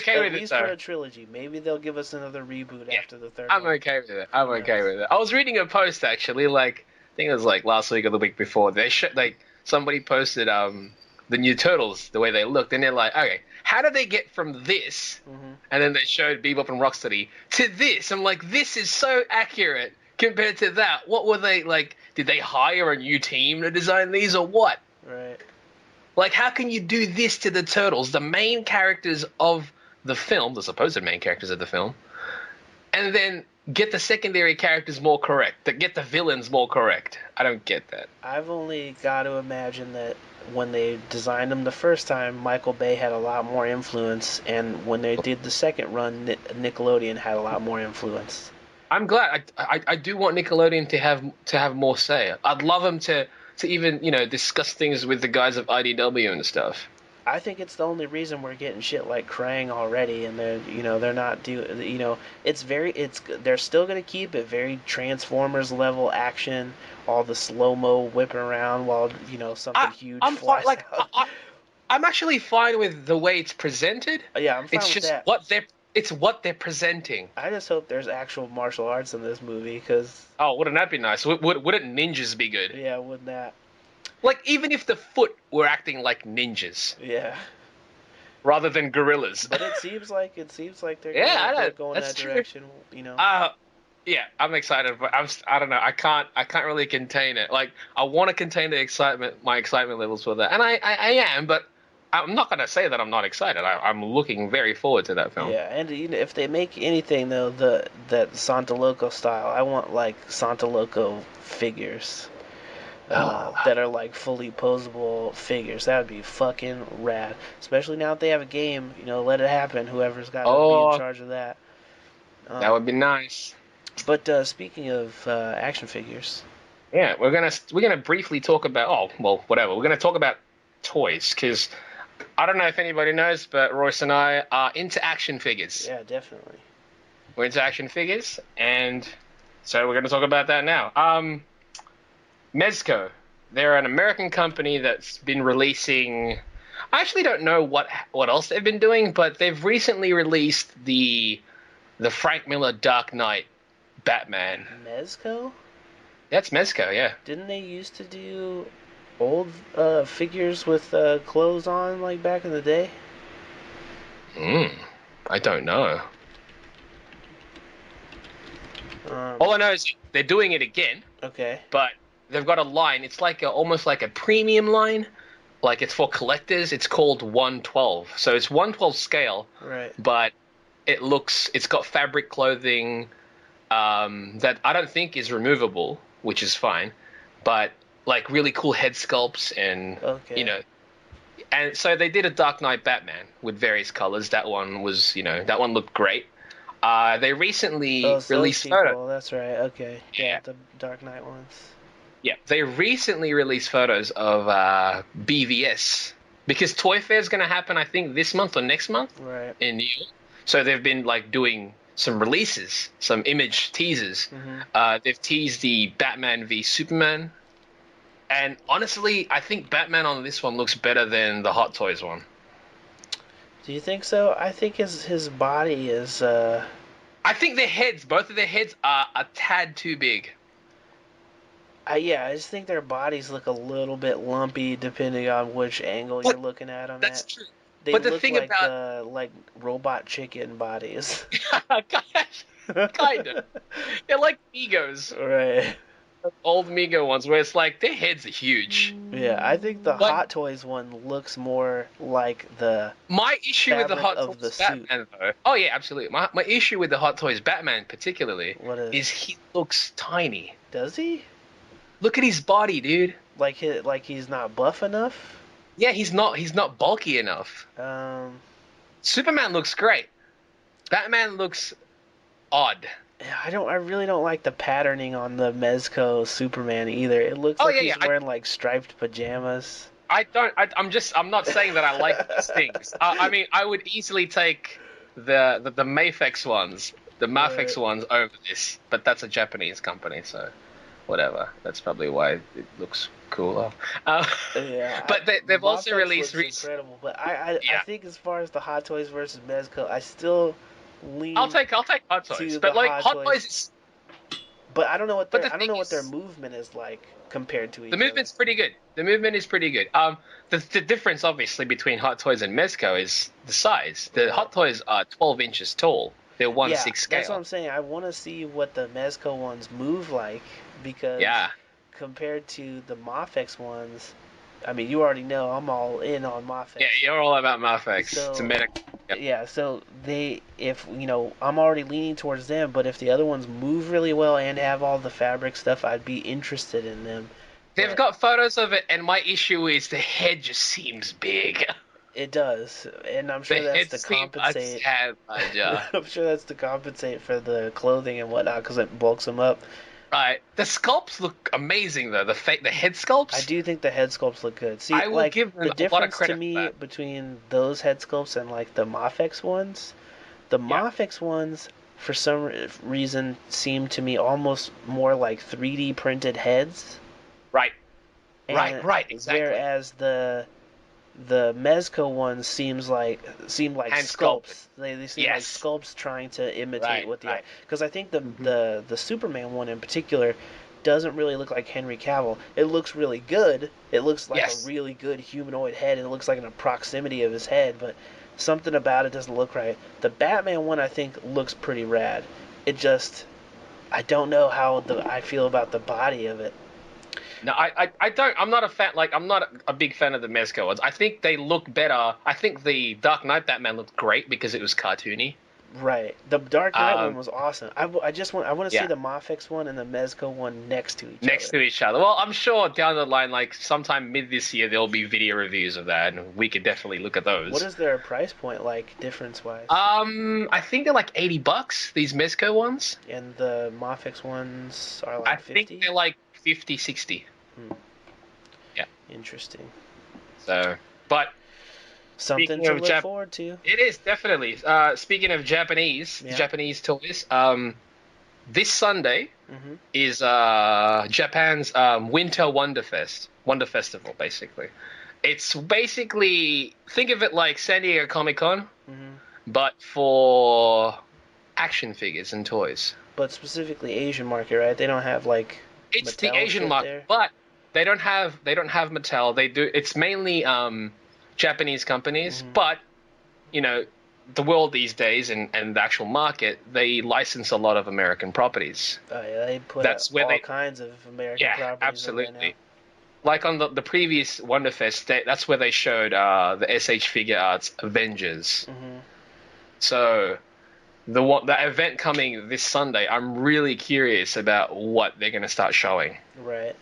Speaker 2: trilogy. Maybe they'll give us another reboot after the third one.
Speaker 3: I'm okay with it. I was reading a post actually, like I think it was like last week or the week before. Somebody posted the new Turtles, the way they looked, and they're like, okay, how did they get from this?
Speaker 2: Mm-hmm.
Speaker 3: And then they showed Bebop and Rocksteady to this. I'm like, this is so accurate compared to that. What were they like? Did they hire a new team to design these or what?
Speaker 2: Right.
Speaker 3: Like, how can you do this to the Turtles, the main characters of the film, the supposed main characters of the film, and then get the secondary characters more correct, get the villains more correct? I don't get that.
Speaker 2: I've only got to imagine that when they designed them the first time, Michael Bay had a lot more influence, and when they did the second run, Nickelodeon had a lot more influence.
Speaker 3: I'm glad. I do want Nickelodeon to have more say. I'd love them to even discuss things with the guys of IDW and stuff.
Speaker 2: I think it's the only reason we're getting shit like Krang already, and they're not they're still gonna keep it very Transformers level action, all the slow mo whipping around while something huge flies out.
Speaker 3: I'm actually fine with the way it's presented.
Speaker 2: Yeah, I'm fine
Speaker 3: with that. It's what they're presenting.
Speaker 2: I just hope there's actual martial arts in this movie, because...
Speaker 3: Oh, wouldn't that be nice? Wouldn't ninjas be good?
Speaker 2: Yeah, wouldn't that?
Speaker 3: Like, even if the Foot were acting like ninjas.
Speaker 2: Yeah.
Speaker 3: Rather than gorillas.
Speaker 2: But it seems like they're going that direction,
Speaker 3: Yeah, I'm excited, but I don't know. I can't really contain it. Like, I want to contain my excitement levels for that. And I am, but I'm not going to say that I'm not excited. I'm looking very forward to that film.
Speaker 2: Yeah, and if they make anything, though, that Santa Loco style, I want, like, Santa Loco figures that are, like, fully posable figures. That would be fucking rad. Especially now that they have a game, let it happen, whoever's got to be in charge of that.
Speaker 3: That would be nice.
Speaker 2: But speaking of action figures...
Speaker 3: Yeah, we're gonna briefly talk about... whatever. We're going to talk about toys, because... I don't know if anybody knows, but Royce and I are into action figures.
Speaker 2: Yeah, definitely.
Speaker 3: We're into action figures, and so we're going to talk about that now. Mezco, they're an American company that's been releasing... I actually don't know what else they've been doing, but they've recently released the Frank Miller Dark Knight Batman.
Speaker 2: Mezco?
Speaker 3: That's Mezco, yeah.
Speaker 2: Didn't they used to do... old figures with clothes on, like back in the day?
Speaker 3: I don't know. All I know is they're doing it again.
Speaker 2: Okay.
Speaker 3: But they've got a line. It's like almost like a premium line. Like, it's for collectors. It's called 112. So it's 112 scale.
Speaker 2: Right.
Speaker 3: But it's got fabric clothing that I don't think is removable, which is fine. But like really cool head sculpts and and so they did a Dark Knight Batman with various colors. That one was that one looked great. They recently released photos.
Speaker 2: That's right. Okay. Yeah, the Dark Knight ones.
Speaker 3: Yeah, they recently released photos of BVS because Toy Fair is going to happen, I think, this month or next month,
Speaker 2: right,
Speaker 3: in New York. So they've been like doing some releases, some image teasers.
Speaker 2: Mm-hmm.
Speaker 3: They've teased the Batman v Superman. And honestly, I think Batman on this one looks better than the Hot Toys one.
Speaker 2: Do you think so? I think his body is...
Speaker 3: I think both of their heads are a tad too big.
Speaker 2: I just think their bodies look a little bit lumpy depending on which angle you're looking at them.
Speaker 3: That's true.
Speaker 2: They
Speaker 3: but the
Speaker 2: look
Speaker 3: thing
Speaker 2: like
Speaker 3: about
Speaker 2: like robot chicken bodies.
Speaker 3: Kind of. They're like Migos.
Speaker 2: Right.
Speaker 3: Old Mego ones where it's like their heads are huge.
Speaker 2: Yeah, I think the Hot Toys one looks more like
Speaker 3: my issue with the Hot Toys Batman though. Oh yeah, absolutely. My issue with the Hot Toys Batman particularly is he looks tiny.
Speaker 2: Does he?
Speaker 3: Look at his body, dude.
Speaker 2: Like he's not buff enough?
Speaker 3: Yeah, he's not bulky enough.
Speaker 2: Um
Speaker 3: Superman looks great. Batman looks odd.
Speaker 2: I really don't like the patterning on the Mezco Superman either. It looks like he's wearing like striped pajamas.
Speaker 3: I'm not saying that I like these things. I mean, I would easily take the Mafex ones, the Mafex ones over this, but that's a Japanese company, so whatever. That's probably why it looks cooler. But they've also released
Speaker 2: incredible. But I think as far as the Hot Toys versus Mezco, I still lean.
Speaker 3: I'll take Hot Toys, but like Hot Toys is.
Speaker 2: But I don't know what their movement is like compared to each other.
Speaker 3: The movement's pretty good. The movement is pretty good. The difference obviously between Hot Toys and Mezco is the size. The Hot Toys are 12 inches tall. They're 1/6 scale.
Speaker 2: That's what I'm saying. I want to see what the Mezco ones move like because compared to the Mafex ones, I mean, you already know I'm all in on Mafex.
Speaker 3: Yeah, you're all about Mafex.
Speaker 2: So,
Speaker 3: it's a medic. Yep.
Speaker 2: Yeah, so I'm already leaning towards them, but if the other ones move really well and have all the fabric stuff, I'd be interested in them.
Speaker 3: They've got photos of it, and my issue is the head just seems big.
Speaker 2: It does, and I'm sure that's to compensate. I'm sure that's to compensate for the clothing and whatnot, because it bulks them up.
Speaker 3: Right. The sculpts look amazing, though. The head sculpts.
Speaker 2: I do think the head sculpts look good. See,
Speaker 3: I will give them
Speaker 2: the difference to me between those head sculpts and like the Mafex ones. The Mafex ones, for some reason, seem to me almost more like 3D printed heads.
Speaker 3: Right. Right. Exactly.
Speaker 2: Whereas the Mezco ones seem like sculpts. They seem like sculpts trying to imitate what the because I think the Superman one in particular doesn't really look like Henry Cavill. It looks really good. It looks like a really good humanoid head. It looks like a proximity of his head, but something about it doesn't look right. The Batman one I think looks pretty rad. It just I don't know how I feel about the body of it.
Speaker 3: No, I don't. I'm not a fan. Like, I'm not a big fan of the Mezco ones. I think they look better. I think the Dark Knight Batman looked great because it was cartoony.
Speaker 2: Right. The Dark Knight one was awesome. I want to see the Mafex one and the Mezco one next to each other.
Speaker 3: Well, I'm sure down the line, like sometime mid this year, there'll be video reviews of that, and we could definitely look at those.
Speaker 2: What is their price point like, difference wise?
Speaker 3: I think they're like $80. These Mezco ones.
Speaker 2: And the Mafex ones are like 50?
Speaker 3: I think they're like 50, 60. Yeah.
Speaker 2: Interesting.
Speaker 3: So, but
Speaker 2: something to look forward to.
Speaker 3: It is definitely. Speaking of Japanese toys, this Sunday is Japan's Winter Wonder Festival. Basically, it's basically think of it like San Diego Comic-Con, but for action figures and toys.
Speaker 2: But specifically Asian market, right? They don't have like.
Speaker 3: It's
Speaker 2: Mattel
Speaker 3: the Asian market,
Speaker 2: there.
Speaker 3: but they don't have Mattel. They do. It's mainly Japanese companies, but you know the world these days and the actual market, they license a lot of American properties.
Speaker 2: Oh yeah, they put all kinds of American properties.
Speaker 3: Yeah, absolutely. Like on the previous Wondefes, that's where they showed the S.H.Figuarts Avengers. So. The event coming this Sunday, I'm really curious about what they're going to start showing.
Speaker 2: Right.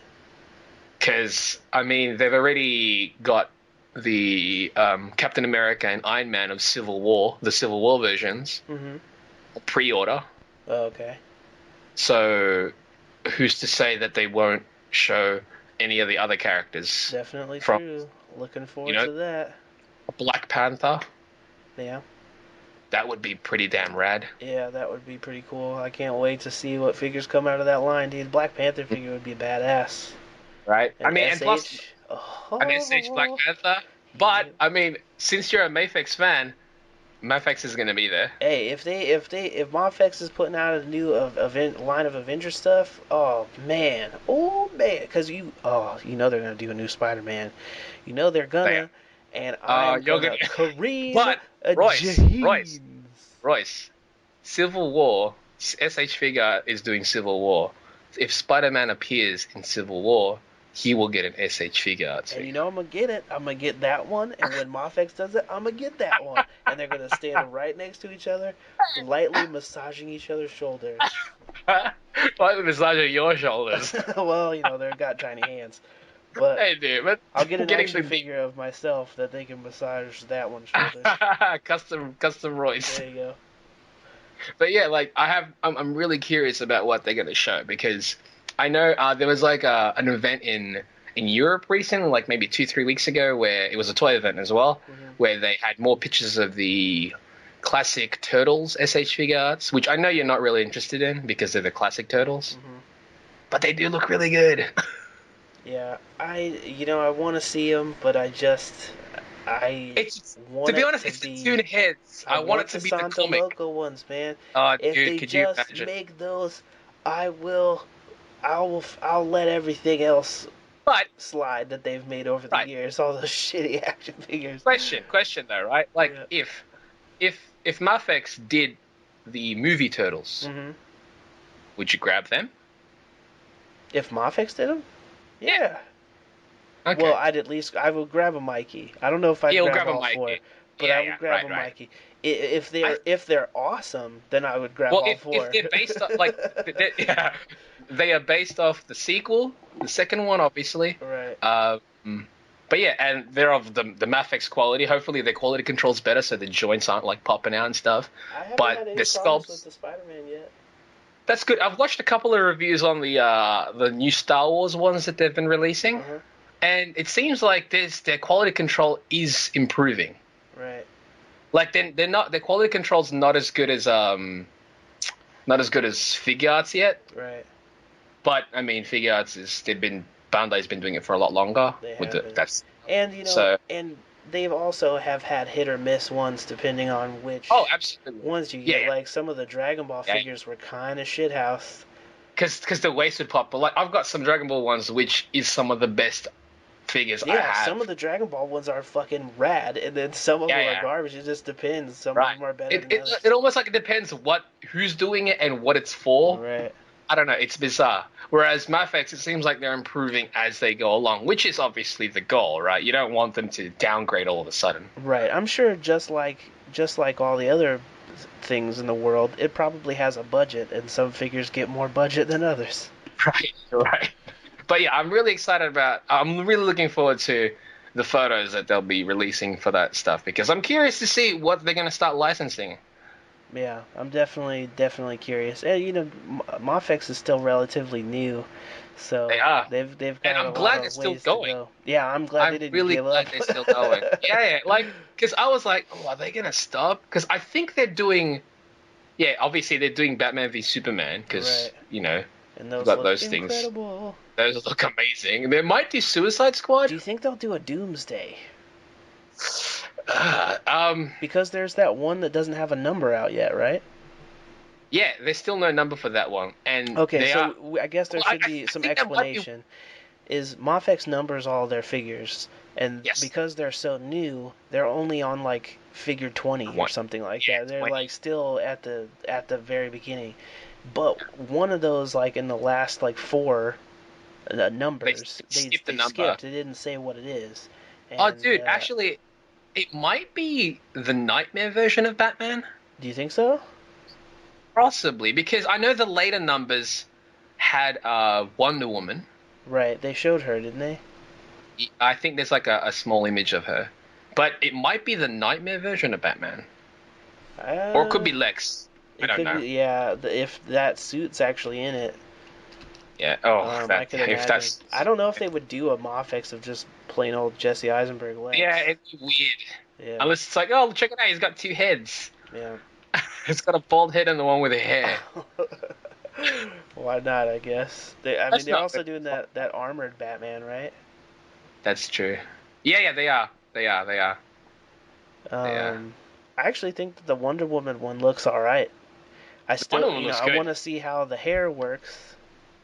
Speaker 3: Because, I mean, they've already got the Captain America and Iron Man of Civil War, the Civil War versions, pre-order.
Speaker 2: Oh, okay.
Speaker 3: So, who's to say that they won't show any of the other characters?
Speaker 2: Definitely true. Looking forward to that.
Speaker 3: Black Panther.
Speaker 2: Yeah.
Speaker 3: That would be pretty damn rad.
Speaker 2: Yeah, that would be pretty cool. I can't wait to see what figures come out of that line, dude. Black Panther figure would be badass.
Speaker 3: Right? And plus, an S.H. Black Panther. But, I mean, since you're a Mafex fan, Mafex is going to be there.
Speaker 2: Hey, if Mafex is putting out a new line of Avengers stuff, oh man, because you know they're going to do a new Spider-Man. You know they're gonna. And I'm gonna Kareem.
Speaker 3: But Royce, Civil War. S.H.Figuarts is doing Civil War. If Spider-Man appears in Civil War, he will get an S.H.Figuarts.
Speaker 2: And you know I'm gonna get it. I'm gonna get that one. And when Mafex does it, I'm gonna get that one. And they're gonna stand right next to each other, lightly massaging each other's shoulders.
Speaker 3: Lightly massaging your shoulders.
Speaker 2: Well, you know they've got tiny hands. But
Speaker 3: hey, dude, but
Speaker 2: I'll get an action figure of myself that they can massage that one's shoulders.
Speaker 3: Custom Royce.
Speaker 2: There you go.
Speaker 3: But yeah, like I'm really curious about what they're going to show, because I know there was like an event in Europe recently, like maybe 2-3 weeks ago, where it was a toy event as well, where they had more pictures of the classic turtles, S.H.Figuarts, which I know you're not really interested in because they're the classic turtles, but they do look really good.
Speaker 2: Yeah, I want to see them, but
Speaker 3: It's to
Speaker 2: want
Speaker 3: be
Speaker 2: it
Speaker 3: honest,
Speaker 2: to
Speaker 3: it's the
Speaker 2: be.
Speaker 3: Toon Heads.
Speaker 2: I
Speaker 3: I want it
Speaker 2: want
Speaker 3: to
Speaker 2: the
Speaker 3: be the
Speaker 2: Santa
Speaker 3: comic.
Speaker 2: Loco ones, man.
Speaker 3: Oh,
Speaker 2: If
Speaker 3: dude,
Speaker 2: they
Speaker 3: could you
Speaker 2: just
Speaker 3: imagine?
Speaker 2: make those, I will. I'll let everything else
Speaker 3: But
Speaker 2: slide that they've made over the
Speaker 3: right,
Speaker 2: years. All those shitty action figures.
Speaker 3: question though, right? Like
Speaker 2: Yeah.
Speaker 3: if Mafex did the movie Turtles, would you grab them?
Speaker 2: If Mafex did them,
Speaker 3: Yeah.
Speaker 2: yeah. Well,
Speaker 3: Okay.
Speaker 2: I would grab a Mikey. I don't know if I'd
Speaker 3: Yeah, we'll
Speaker 2: grab
Speaker 3: grab a
Speaker 2: all four,
Speaker 3: Mikey.
Speaker 2: but I
Speaker 3: Yeah.
Speaker 2: would grab
Speaker 3: Right,
Speaker 2: a
Speaker 3: right.
Speaker 2: Mikey. If
Speaker 3: I
Speaker 2: they're awesome, then I would grab
Speaker 3: well,
Speaker 2: all
Speaker 3: if
Speaker 2: four.
Speaker 3: they're based on like yeah, they are based off the sequel, the second one, obviously.
Speaker 2: Right.
Speaker 3: But yeah, and they're of the Mafex quality. Hopefully, their quality control's better, so the joints aren't like popping out and stuff.
Speaker 2: I haven't
Speaker 3: But
Speaker 2: had
Speaker 3: the
Speaker 2: any problems with
Speaker 3: sculpts,
Speaker 2: the Spider-Man yet.
Speaker 3: that's good. I've watched a couple of reviews on the new Star Wars ones that they've been releasing, and it seems like their quality control is improving.
Speaker 2: Right.
Speaker 3: Like they're not, their quality control's not as good as Figuarts yet.
Speaker 2: Right.
Speaker 3: But I mean, Figuarts Bandai's been doing it for a lot longer
Speaker 2: They
Speaker 3: with
Speaker 2: have been.
Speaker 3: that's
Speaker 2: And
Speaker 3: so.
Speaker 2: and they've also have had hit or miss ones depending on
Speaker 3: Oh,
Speaker 2: which
Speaker 3: absolutely.
Speaker 2: ones you
Speaker 3: Yeah,
Speaker 2: get.
Speaker 3: yeah.
Speaker 2: Like some of the Dragon Ball figures were kind of shithouse.
Speaker 3: Because the waist would pop. But like I've got some Dragon Ball ones, which is some of the best figures I
Speaker 2: Yeah, some
Speaker 3: have.
Speaker 2: of the Dragon Ball ones are fucking rad, and then some of them are
Speaker 3: Yeah.
Speaker 2: garbage. It just depends. Some of
Speaker 3: Right.
Speaker 2: them are better
Speaker 3: It,
Speaker 2: than
Speaker 3: it
Speaker 2: others.
Speaker 3: it almost like it depends who's doing it and what it's for.
Speaker 2: Right.
Speaker 3: I don't know. It's bizarre. Whereas Mafex, it seems like they're improving as they go along, which is obviously the goal, right? You don't want them to downgrade all of a sudden.
Speaker 2: Right. I'm sure just like all the other things in the world, it probably has a budget, and some figures get more budget than others.
Speaker 3: Right. Right. But yeah, I'm really excited about. I'm really looking forward to the photos that they'll be releasing for that stuff, because I'm curious to see what they're going to start licensing.
Speaker 2: Yeah, I'm definitely curious. And Mafex is still relatively new, so
Speaker 3: They are.
Speaker 2: they've
Speaker 3: And
Speaker 2: got a
Speaker 3: I'm
Speaker 2: lot
Speaker 3: glad they're
Speaker 2: of
Speaker 3: still
Speaker 2: ways to
Speaker 3: going.
Speaker 2: go. Yeah, I'm glad they
Speaker 3: I'm
Speaker 2: didn't
Speaker 3: really
Speaker 2: give up.
Speaker 3: glad they're still going. Yeah, like, because I was like, oh, are they going to stop? Because I think they're doing, yeah, obviously they're doing Batman v Superman, because,
Speaker 2: and
Speaker 3: you've
Speaker 2: those
Speaker 3: got
Speaker 2: look
Speaker 3: those
Speaker 2: incredible.
Speaker 3: things. Those look amazing. They might do Suicide Squad.
Speaker 2: Do you think they'll do a Doomsday?
Speaker 3: Um,
Speaker 2: Because there's that one that doesn't have a number out yet, right?
Speaker 3: yeah, there's still no number for that one. And
Speaker 2: Okay,
Speaker 3: they
Speaker 2: so
Speaker 3: are,
Speaker 2: I guess there
Speaker 3: well,
Speaker 2: should be
Speaker 3: I
Speaker 2: some
Speaker 3: think that might be,
Speaker 2: explanation. Is Mafex numbers all their figures, and
Speaker 3: yes.
Speaker 2: because they're so new, they're only on like figure 20 or something like that. They're
Speaker 3: 20.
Speaker 2: like still at the very beginning. But one of those, like in the last like four numbers,
Speaker 3: they skipped the
Speaker 2: they
Speaker 3: number.
Speaker 2: skipped. It didn't say what it is.
Speaker 3: Oh,
Speaker 2: And,
Speaker 3: dude, actually, it might be the Nightmare version of Batman.
Speaker 2: do you think so?
Speaker 3: Possibly, because I know the later numbers had Wonder Woman.
Speaker 2: Right, they showed her, didn't they?
Speaker 3: I think there's like a small image of her. But it might be the Nightmare version of Batman. Or it could be Lex. I don't know.
Speaker 2: Yeah, if that suit's actually in it.
Speaker 3: Yeah.
Speaker 2: I could imagine.
Speaker 3: That's.
Speaker 2: I don't know if they would do a Mafex of just plain old Jesse Eisenberg Lex.
Speaker 3: Yeah, it'd be weird.
Speaker 2: Yeah.
Speaker 3: Unless it's like, oh, check it out, he's got two heads.
Speaker 2: Yeah.
Speaker 3: It's got a bald head and the one with a hair.
Speaker 2: Why not? I guess. They're also doing that armored Batman, right?
Speaker 3: That's true. Yeah, they are.
Speaker 2: I actually think that the Wonder Woman one looks all right. I want to see how the hair works.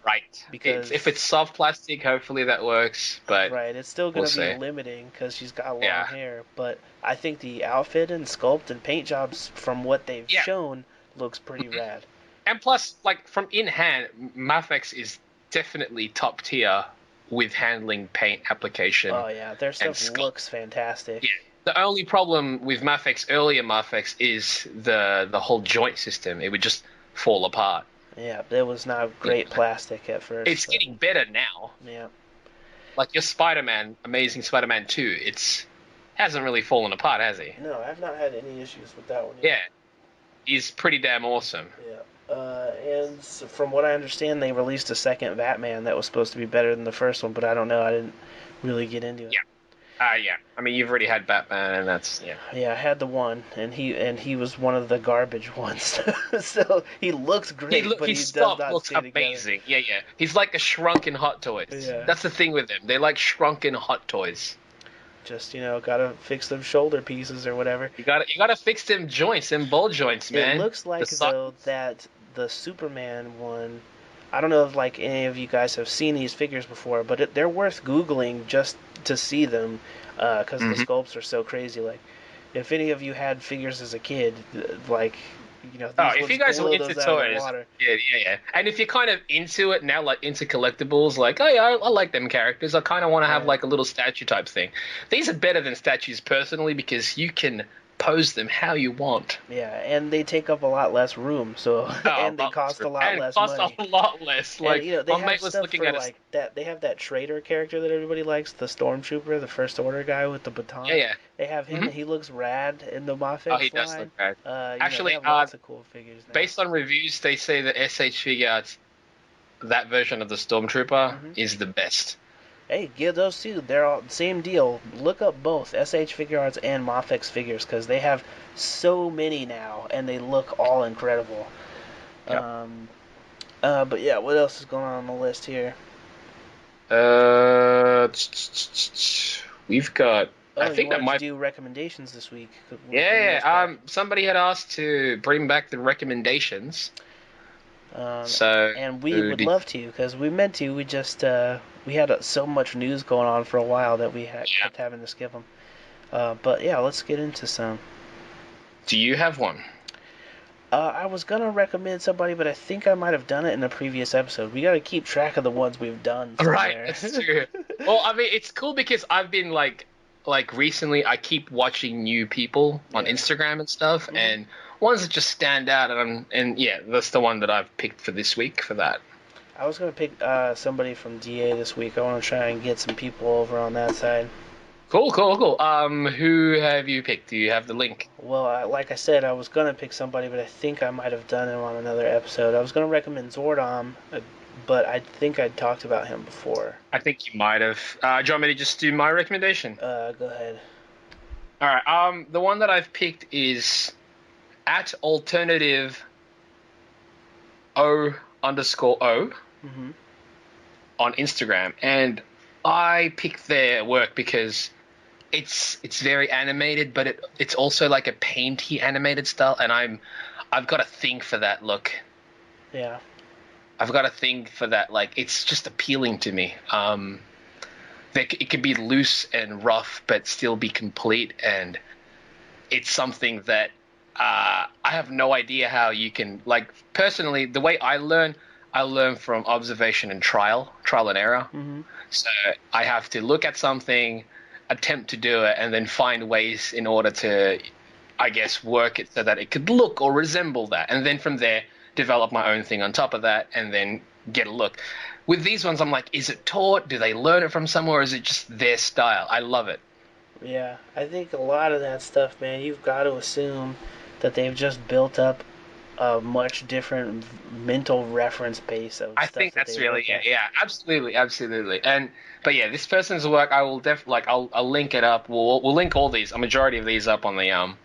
Speaker 3: Right.
Speaker 2: Because
Speaker 3: if it's soft plastic, hopefully that works. But
Speaker 2: right, it's still going to be limiting because she's got long hair. But I think the outfit and sculpt and paint jobs from what they've shown looks pretty rad.
Speaker 3: And plus, like from in hand, Mafex is definitely top tier with handling paint application.
Speaker 2: Oh yeah, their stuff looks fantastic.
Speaker 3: Yeah. The only problem with earlier Mafex, is the whole joint system. It would just fall apart.
Speaker 2: Yeah, it was not great plastic at first.
Speaker 3: It's getting better now.
Speaker 2: Yeah.
Speaker 3: Like your Spider-Man, Amazing Spider-Man 2, hasn't really fallen apart, has he?
Speaker 2: No, I've not had any issues with that one yet.
Speaker 3: He's pretty damn awesome.
Speaker 2: Yeah. And from what I understand, they released a second Batman that was supposed to be better than the first one, but I don't know. I didn't really get into it.
Speaker 3: Yeah. Yeah. I mean, you've already had Batman, and that's
Speaker 2: Yeah, I had the one, and he was one of the garbage ones. So he looks great, but he does not
Speaker 3: looks
Speaker 2: stay
Speaker 3: amazing.
Speaker 2: together.
Speaker 3: Yeah. He's like a shrunken Hot Toys.
Speaker 2: Yeah.
Speaker 3: That's the thing with them. They like shrunken Hot Toys.
Speaker 2: Just gotta fix them shoulder pieces or whatever.
Speaker 3: You gotta fix them joints, them ball joints, man.
Speaker 2: It looks like though that the Superman one. I don't know if like any of you guys have seen these figures before, but they're worth googling just to see them, because the sculpts are so crazy. Like, if any of you had figures as a kid, like, these
Speaker 3: if you guys are into toys, yeah. And if you're kind of into it now, like into collectibles, like, oh yeah, I like them characters. I kind of want to have like a little statue type thing. These are better than statues personally because you can pose them how you want.
Speaker 2: Yeah, and they take up a lot less room, so and they cost a lot less money.
Speaker 3: Cost a lot less. Like,
Speaker 2: and, they have stuff for like that. They have that trader character that everybody likes, the Stormtrooper, the First Order guy with the baton.
Speaker 3: Yeah.
Speaker 2: They have him, and he looks rad in the Mafex line.
Speaker 3: Oh, he does look rad. Actually,
Speaker 2: they have lots of cool figures now.
Speaker 3: Based on reviews, they say that S.H.Figuarts, that version of the Stormtrooper, is the best.
Speaker 2: Hey, give those two. They're all same deal. Look up both S.H.Figuarts and Mafex figures because they have so many now, and they look all incredible.
Speaker 3: Yep.
Speaker 2: But yeah, what else is going on the list here?
Speaker 3: We've got.
Speaker 2: Oh,
Speaker 3: I think that might
Speaker 2: do recommendations this week.
Speaker 3: Yeah. Somebody had asked to bring back the recommendations.
Speaker 2: And we would love to because we meant to. We just we had so much news going on for a while that we kept having to skip them. But yeah, let's get into some.
Speaker 3: Do you have one?
Speaker 2: I was gonna recommend somebody, but I think I might have done it in a previous episode. We gotta keep track of the ones we've done. Somewhere.
Speaker 3: Right, that's true. Well, I mean, it's cool because I've been like recently, I keep watching new people on Instagram and stuff, and ones that just stand out, and that's the one that I've picked for this week for that.
Speaker 2: I was gonna pick somebody from DA this week. I want to try and get some people over on that side.
Speaker 3: Cool. Who have you picked? Do you have the link?
Speaker 2: Well, like I said, I was gonna pick somebody, but I think I might have done him on another episode. I was gonna recommend Zordom, but I think I talked about him before.
Speaker 3: I think you might have. Do you want me to just do my recommendation?
Speaker 2: Go ahead.
Speaker 3: All right. The one that I've picked is at alternative O_O on Instagram, and I picked their work because it's very animated, but it's also like a painty animated style, and I've got a thing for that look.
Speaker 2: Yeah.
Speaker 3: I've got a thing for that. Like, it's just appealing to me. It could be loose and rough, but still be complete, and it's something that I have no idea how you can, like, personally, the way I learn from observation and trial and error. So I have to look at something, attempt to do it, and then find ways in order to, I guess, work it so that it could look or resemble that. And then from there, develop my own thing on top of that, and then get a look. With these ones, I'm like, is it taught? Do they learn it from somewhere? Or is it just their style? I love it.
Speaker 2: Yeah, I think a lot of that stuff, man, you've got to assume that they've just built up a much different mental reference base of
Speaker 3: I
Speaker 2: stuff
Speaker 3: think
Speaker 2: that
Speaker 3: that's
Speaker 2: they
Speaker 3: really
Speaker 2: look at.
Speaker 3: yeah, absolutely. But yeah, this person's work, I will definitely, like, I'll link it up. We'll link all these, a majority of these up on the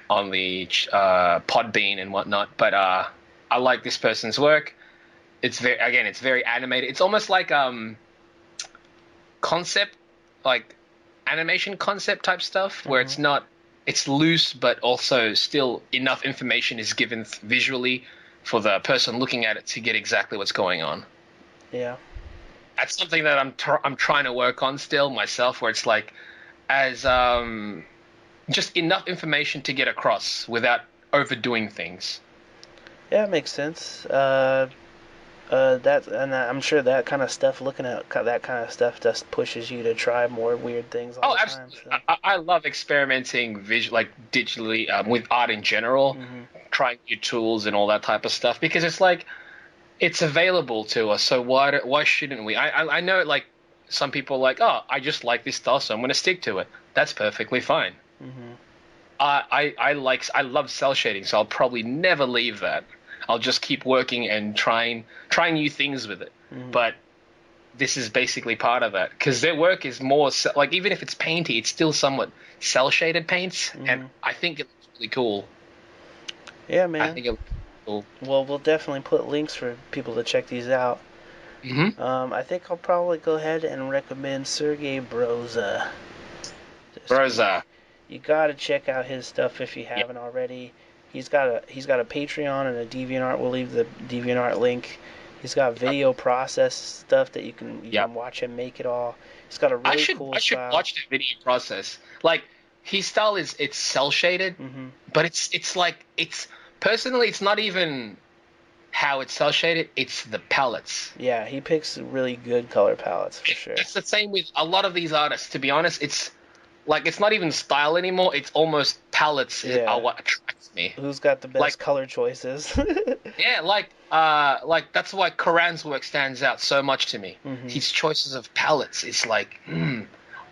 Speaker 3: Podbean and whatnot. But I like this person's work. It's very animated. It's almost like concept, like animation concept type stuff, where it's loose, but also still enough information is given visually for the person looking at it to get exactly what's going on.
Speaker 2: Yeah.
Speaker 3: That's something that I'm trying to work on still myself, where it's like as just enough information to get across without overdoing things.
Speaker 2: Yeah, it makes sense. I'm sure that kind of stuff, looking at that kind of stuff, just pushes you to try more weird things all the
Speaker 3: absolutely.
Speaker 2: time.
Speaker 3: So. I love experimenting digitally with art in general, trying new tools and all that type of stuff, because it's like it's available to us. So why shouldn't we? I know, like, some people are like, oh, I just like this style, so I'm going to stick to it. That's perfectly fine. I love cell shading, so I'll probably never leave that. I'll just keep working and trying new things with it. But this is basically part of it, because their work is more like, even if it's painty, it's still somewhat cell shaded paints, and I think it looks really cool.
Speaker 2: Yeah, man.
Speaker 3: I think it looks cool.
Speaker 2: Well, we'll definitely put links for people to check these out. I think I'll probably go ahead and recommend Sergey Broza. You gotta check out his stuff if you haven't already. He's got a Patreon and a DeviantArt. We'll leave the DeviantArt link. He's got video process stuff that you can watch him make it all. He's got a really cool style. I should
Speaker 3: watch the video process. Like, his style it's cell shaded, but it's personally, it's not even how it's cell shaded, it's the palettes.
Speaker 2: Yeah, he picks really good color palettes for sure.
Speaker 3: It's the same with a lot of these artists, to be honest. It's like, it's not even style anymore, it's almost palettes are what attracts me.
Speaker 2: Who's got the best color choices?
Speaker 3: Yeah, like that's why Karan's work stands out so much to me. His choices of palettes, it's like,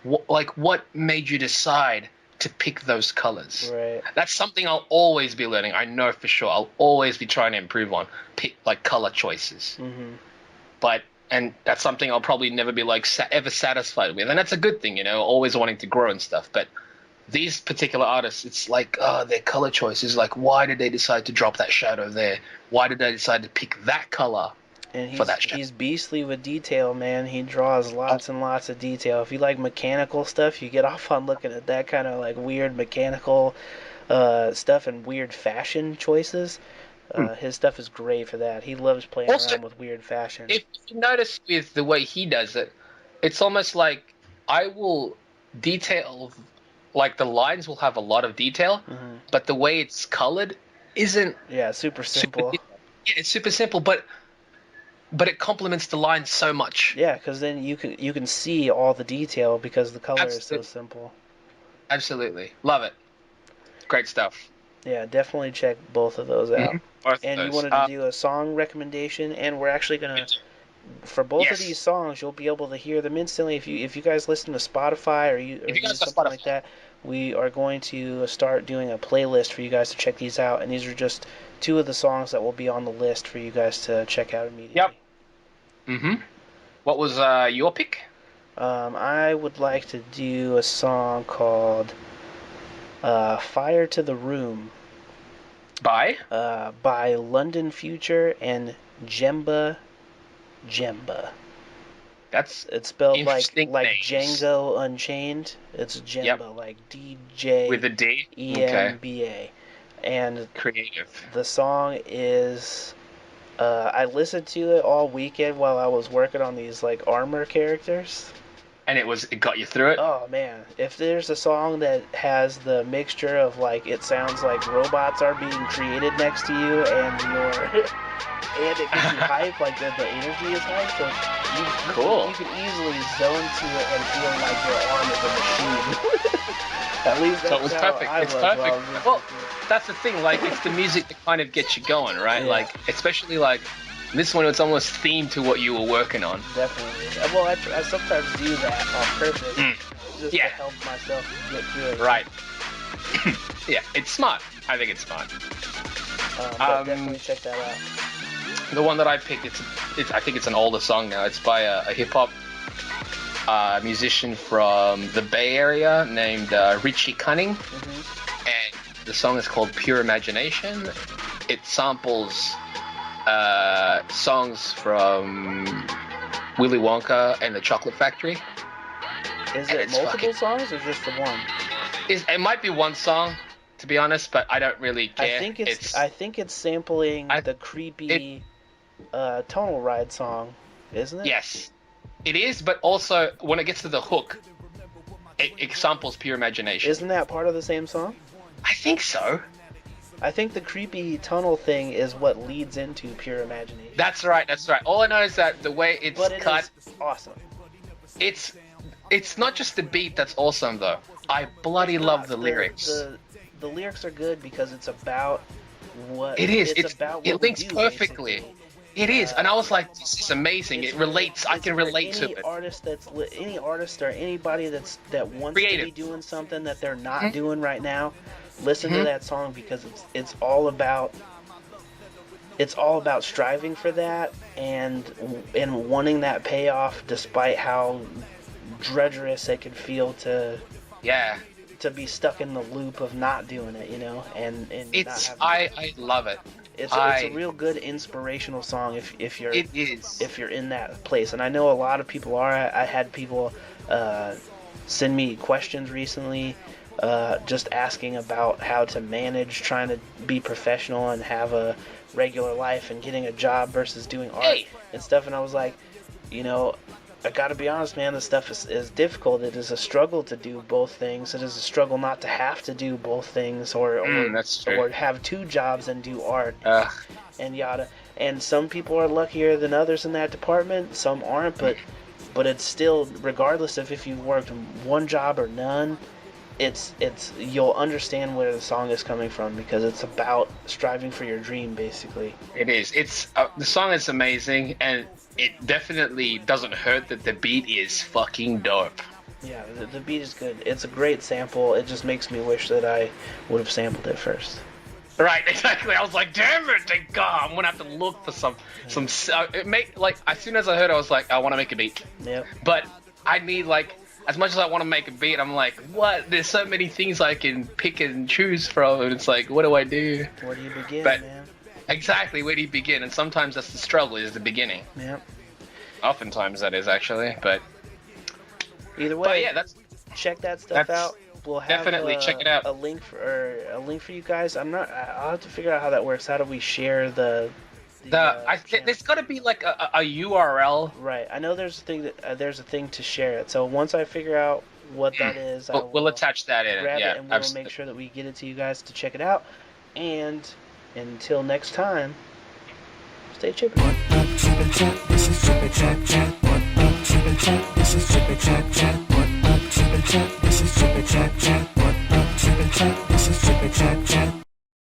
Speaker 3: what made you decide to pick those colors?
Speaker 2: Right.
Speaker 3: That's something I'll always be learning. I know for sure. I'll always be trying to improve on color choices. And that's something I'll probably never be ever satisfied with. And that's a good thing, always wanting to grow and stuff. But these particular artists, it's like, their color choices. Like, why did they decide to drop that shadow there? Why did they decide to pick that color?
Speaker 2: And
Speaker 3: for that shadow?
Speaker 2: He's beastly with detail, man. He draws lots and lots of detail. If you like mechanical stuff, you get off on looking at that kind of like weird mechanical stuff and weird fashion choices. His stuff is great for that. He loves playing around with weird fashion.
Speaker 3: If you notice with the way he does it, it's almost like I will detail, like the lines will have a lot of detail, but the way it's colored isn't.
Speaker 2: Yeah, super simple.
Speaker 3: It's super simple, but it complements the lines so much.
Speaker 2: Yeah, because then you can see all the detail because the color is so simple.
Speaker 3: Absolutely. Love it. Great stuff.
Speaker 2: Yeah, definitely check both of those out. And you wanted to do a song recommendation, and we're actually going to, for both of these songs, you'll be able to hear them instantly. If you guys listen to Spotify or use something like that, we are going to start doing a playlist for you guys to check these out, and these are just two of the songs that will be on the list for you guys to check out immediately.
Speaker 3: Yep. What was your pick?
Speaker 2: I would like to do a song called Fire to the Room.
Speaker 3: By
Speaker 2: London Future and Djemba. It's spelled like Django Unchained. It's Djemba, like DJ
Speaker 3: with a D.
Speaker 2: EMBA. And
Speaker 3: creative.
Speaker 2: The song is I listened to it all weekend while I was working on these like armor characters.
Speaker 3: And it got you through it?
Speaker 2: Oh man, if there's a song that has the mixture of like it sounds like robots are being created next to you and and it gets you hype, like the energy is hype, so you can easily zone to it and feel like your arm is a machine. At least that's
Speaker 3: it's
Speaker 2: how
Speaker 3: perfect.
Speaker 2: I
Speaker 3: it's
Speaker 2: was.
Speaker 3: perfect. Well, that's the thing, like it's the music that kind of gets you going, right?
Speaker 2: Yeah.
Speaker 3: Like especially like this one, it's almost themed to what you were working on.
Speaker 2: Definitely. Well, I sometimes do that on purpose, just to help myself get through it.
Speaker 3: Right. Yeah, it's smart. I think it's smart.
Speaker 2: But definitely check that out.
Speaker 3: The one that I picked, I think it's an older song now. It's by a hip hop musician from the Bay Area named Richie Cunning, and the song is called Pure Imagination. It samples songs from Willy Wonka and the Chocolate Factory.
Speaker 2: Is it multiple songs or just the one?
Speaker 3: It might be one song, to be honest, but I don't really care.
Speaker 2: I think it's sampling the creepy Tonal Ride song, isn't it?
Speaker 3: Yes, it is, but also when it gets to the hook, it samples Pure Imagination.
Speaker 2: Isn't that part of the same song?
Speaker 3: I think so.
Speaker 2: I think the creepy tunnel thing is what leads into Pure Imagination.
Speaker 3: That's right. All I know is that the way it's cut,
Speaker 2: is awesome.
Speaker 3: It's not just the beat that's awesome though. I bloody love the lyrics.
Speaker 2: The lyrics are good because it's about what
Speaker 3: it is.
Speaker 2: It
Speaker 3: links perfectly. Basically. It is, and I was like, "This is amazing." It relates. I can relate to it.
Speaker 2: Any artist or anybody that wants creative to be doing something that they're not doing right now, Listen to that song because it's all about striving for that and wanting that payoff despite how drudgerous it can feel to be stuck in the loop of not doing it, you know, and
Speaker 3: it's
Speaker 2: not having
Speaker 3: I love it.
Speaker 2: It's a real good inspirational song if you're in that place, and I know a lot of people are. I had people send me questions recently, just asking about how to manage trying to be professional and have a regular life and getting a job versus doing art and stuff. And I was like, you know, I gotta be honest, man, this stuff is difficult. It is a struggle to do both things. It is a struggle not to have to do both things or have two jobs and do art and yada. And some people are luckier than others in that department. Some aren't, but it's still, regardless of if you've worked one job or none, it's you'll understand where the song is coming from because it's about striving for your dream, basically.
Speaker 3: It is. It's the song is amazing, and it definitely doesn't hurt that the beat is fucking dope.
Speaker 2: Yeah, the beat is good. It's a great sample. It just makes me wish that I would have sampled it first.
Speaker 3: Right, exactly. I was like, damn it, God, I'm gonna have to look for some. Like as soon as I heard it, I was like, I want to make a beat.
Speaker 2: Yep.
Speaker 3: But I need like, as much as I want to make a beat, I'm like, what? There's so many things I can pick and choose from, and it's like, what do I do?
Speaker 2: Where do you begin, man?
Speaker 3: Exactly, where do you begin? And sometimes that's the struggle, is the beginning.
Speaker 2: Yep.
Speaker 3: Oftentimes that is actually, but
Speaker 2: either way, check that stuff out. We'll have
Speaker 3: definitely check it out.
Speaker 2: A link for you guys. I'll have to figure out how that works. How do we share the
Speaker 3: there's got to be like a URL.
Speaker 2: Right. I know there's a thing to share it. So once I figure out what that is,
Speaker 3: we'll attach that in.
Speaker 2: Grab it and we'll make sure that we get it to you guys to check it out. And until next time, stay chippy.
Speaker 1: What up, Chip Chat? This is Chip Chat. What up, Chip Chat? This is Chip Chat. What up, Chip Chat? This is Chip Chat. What up, Chip Chat? This is Chip Chat.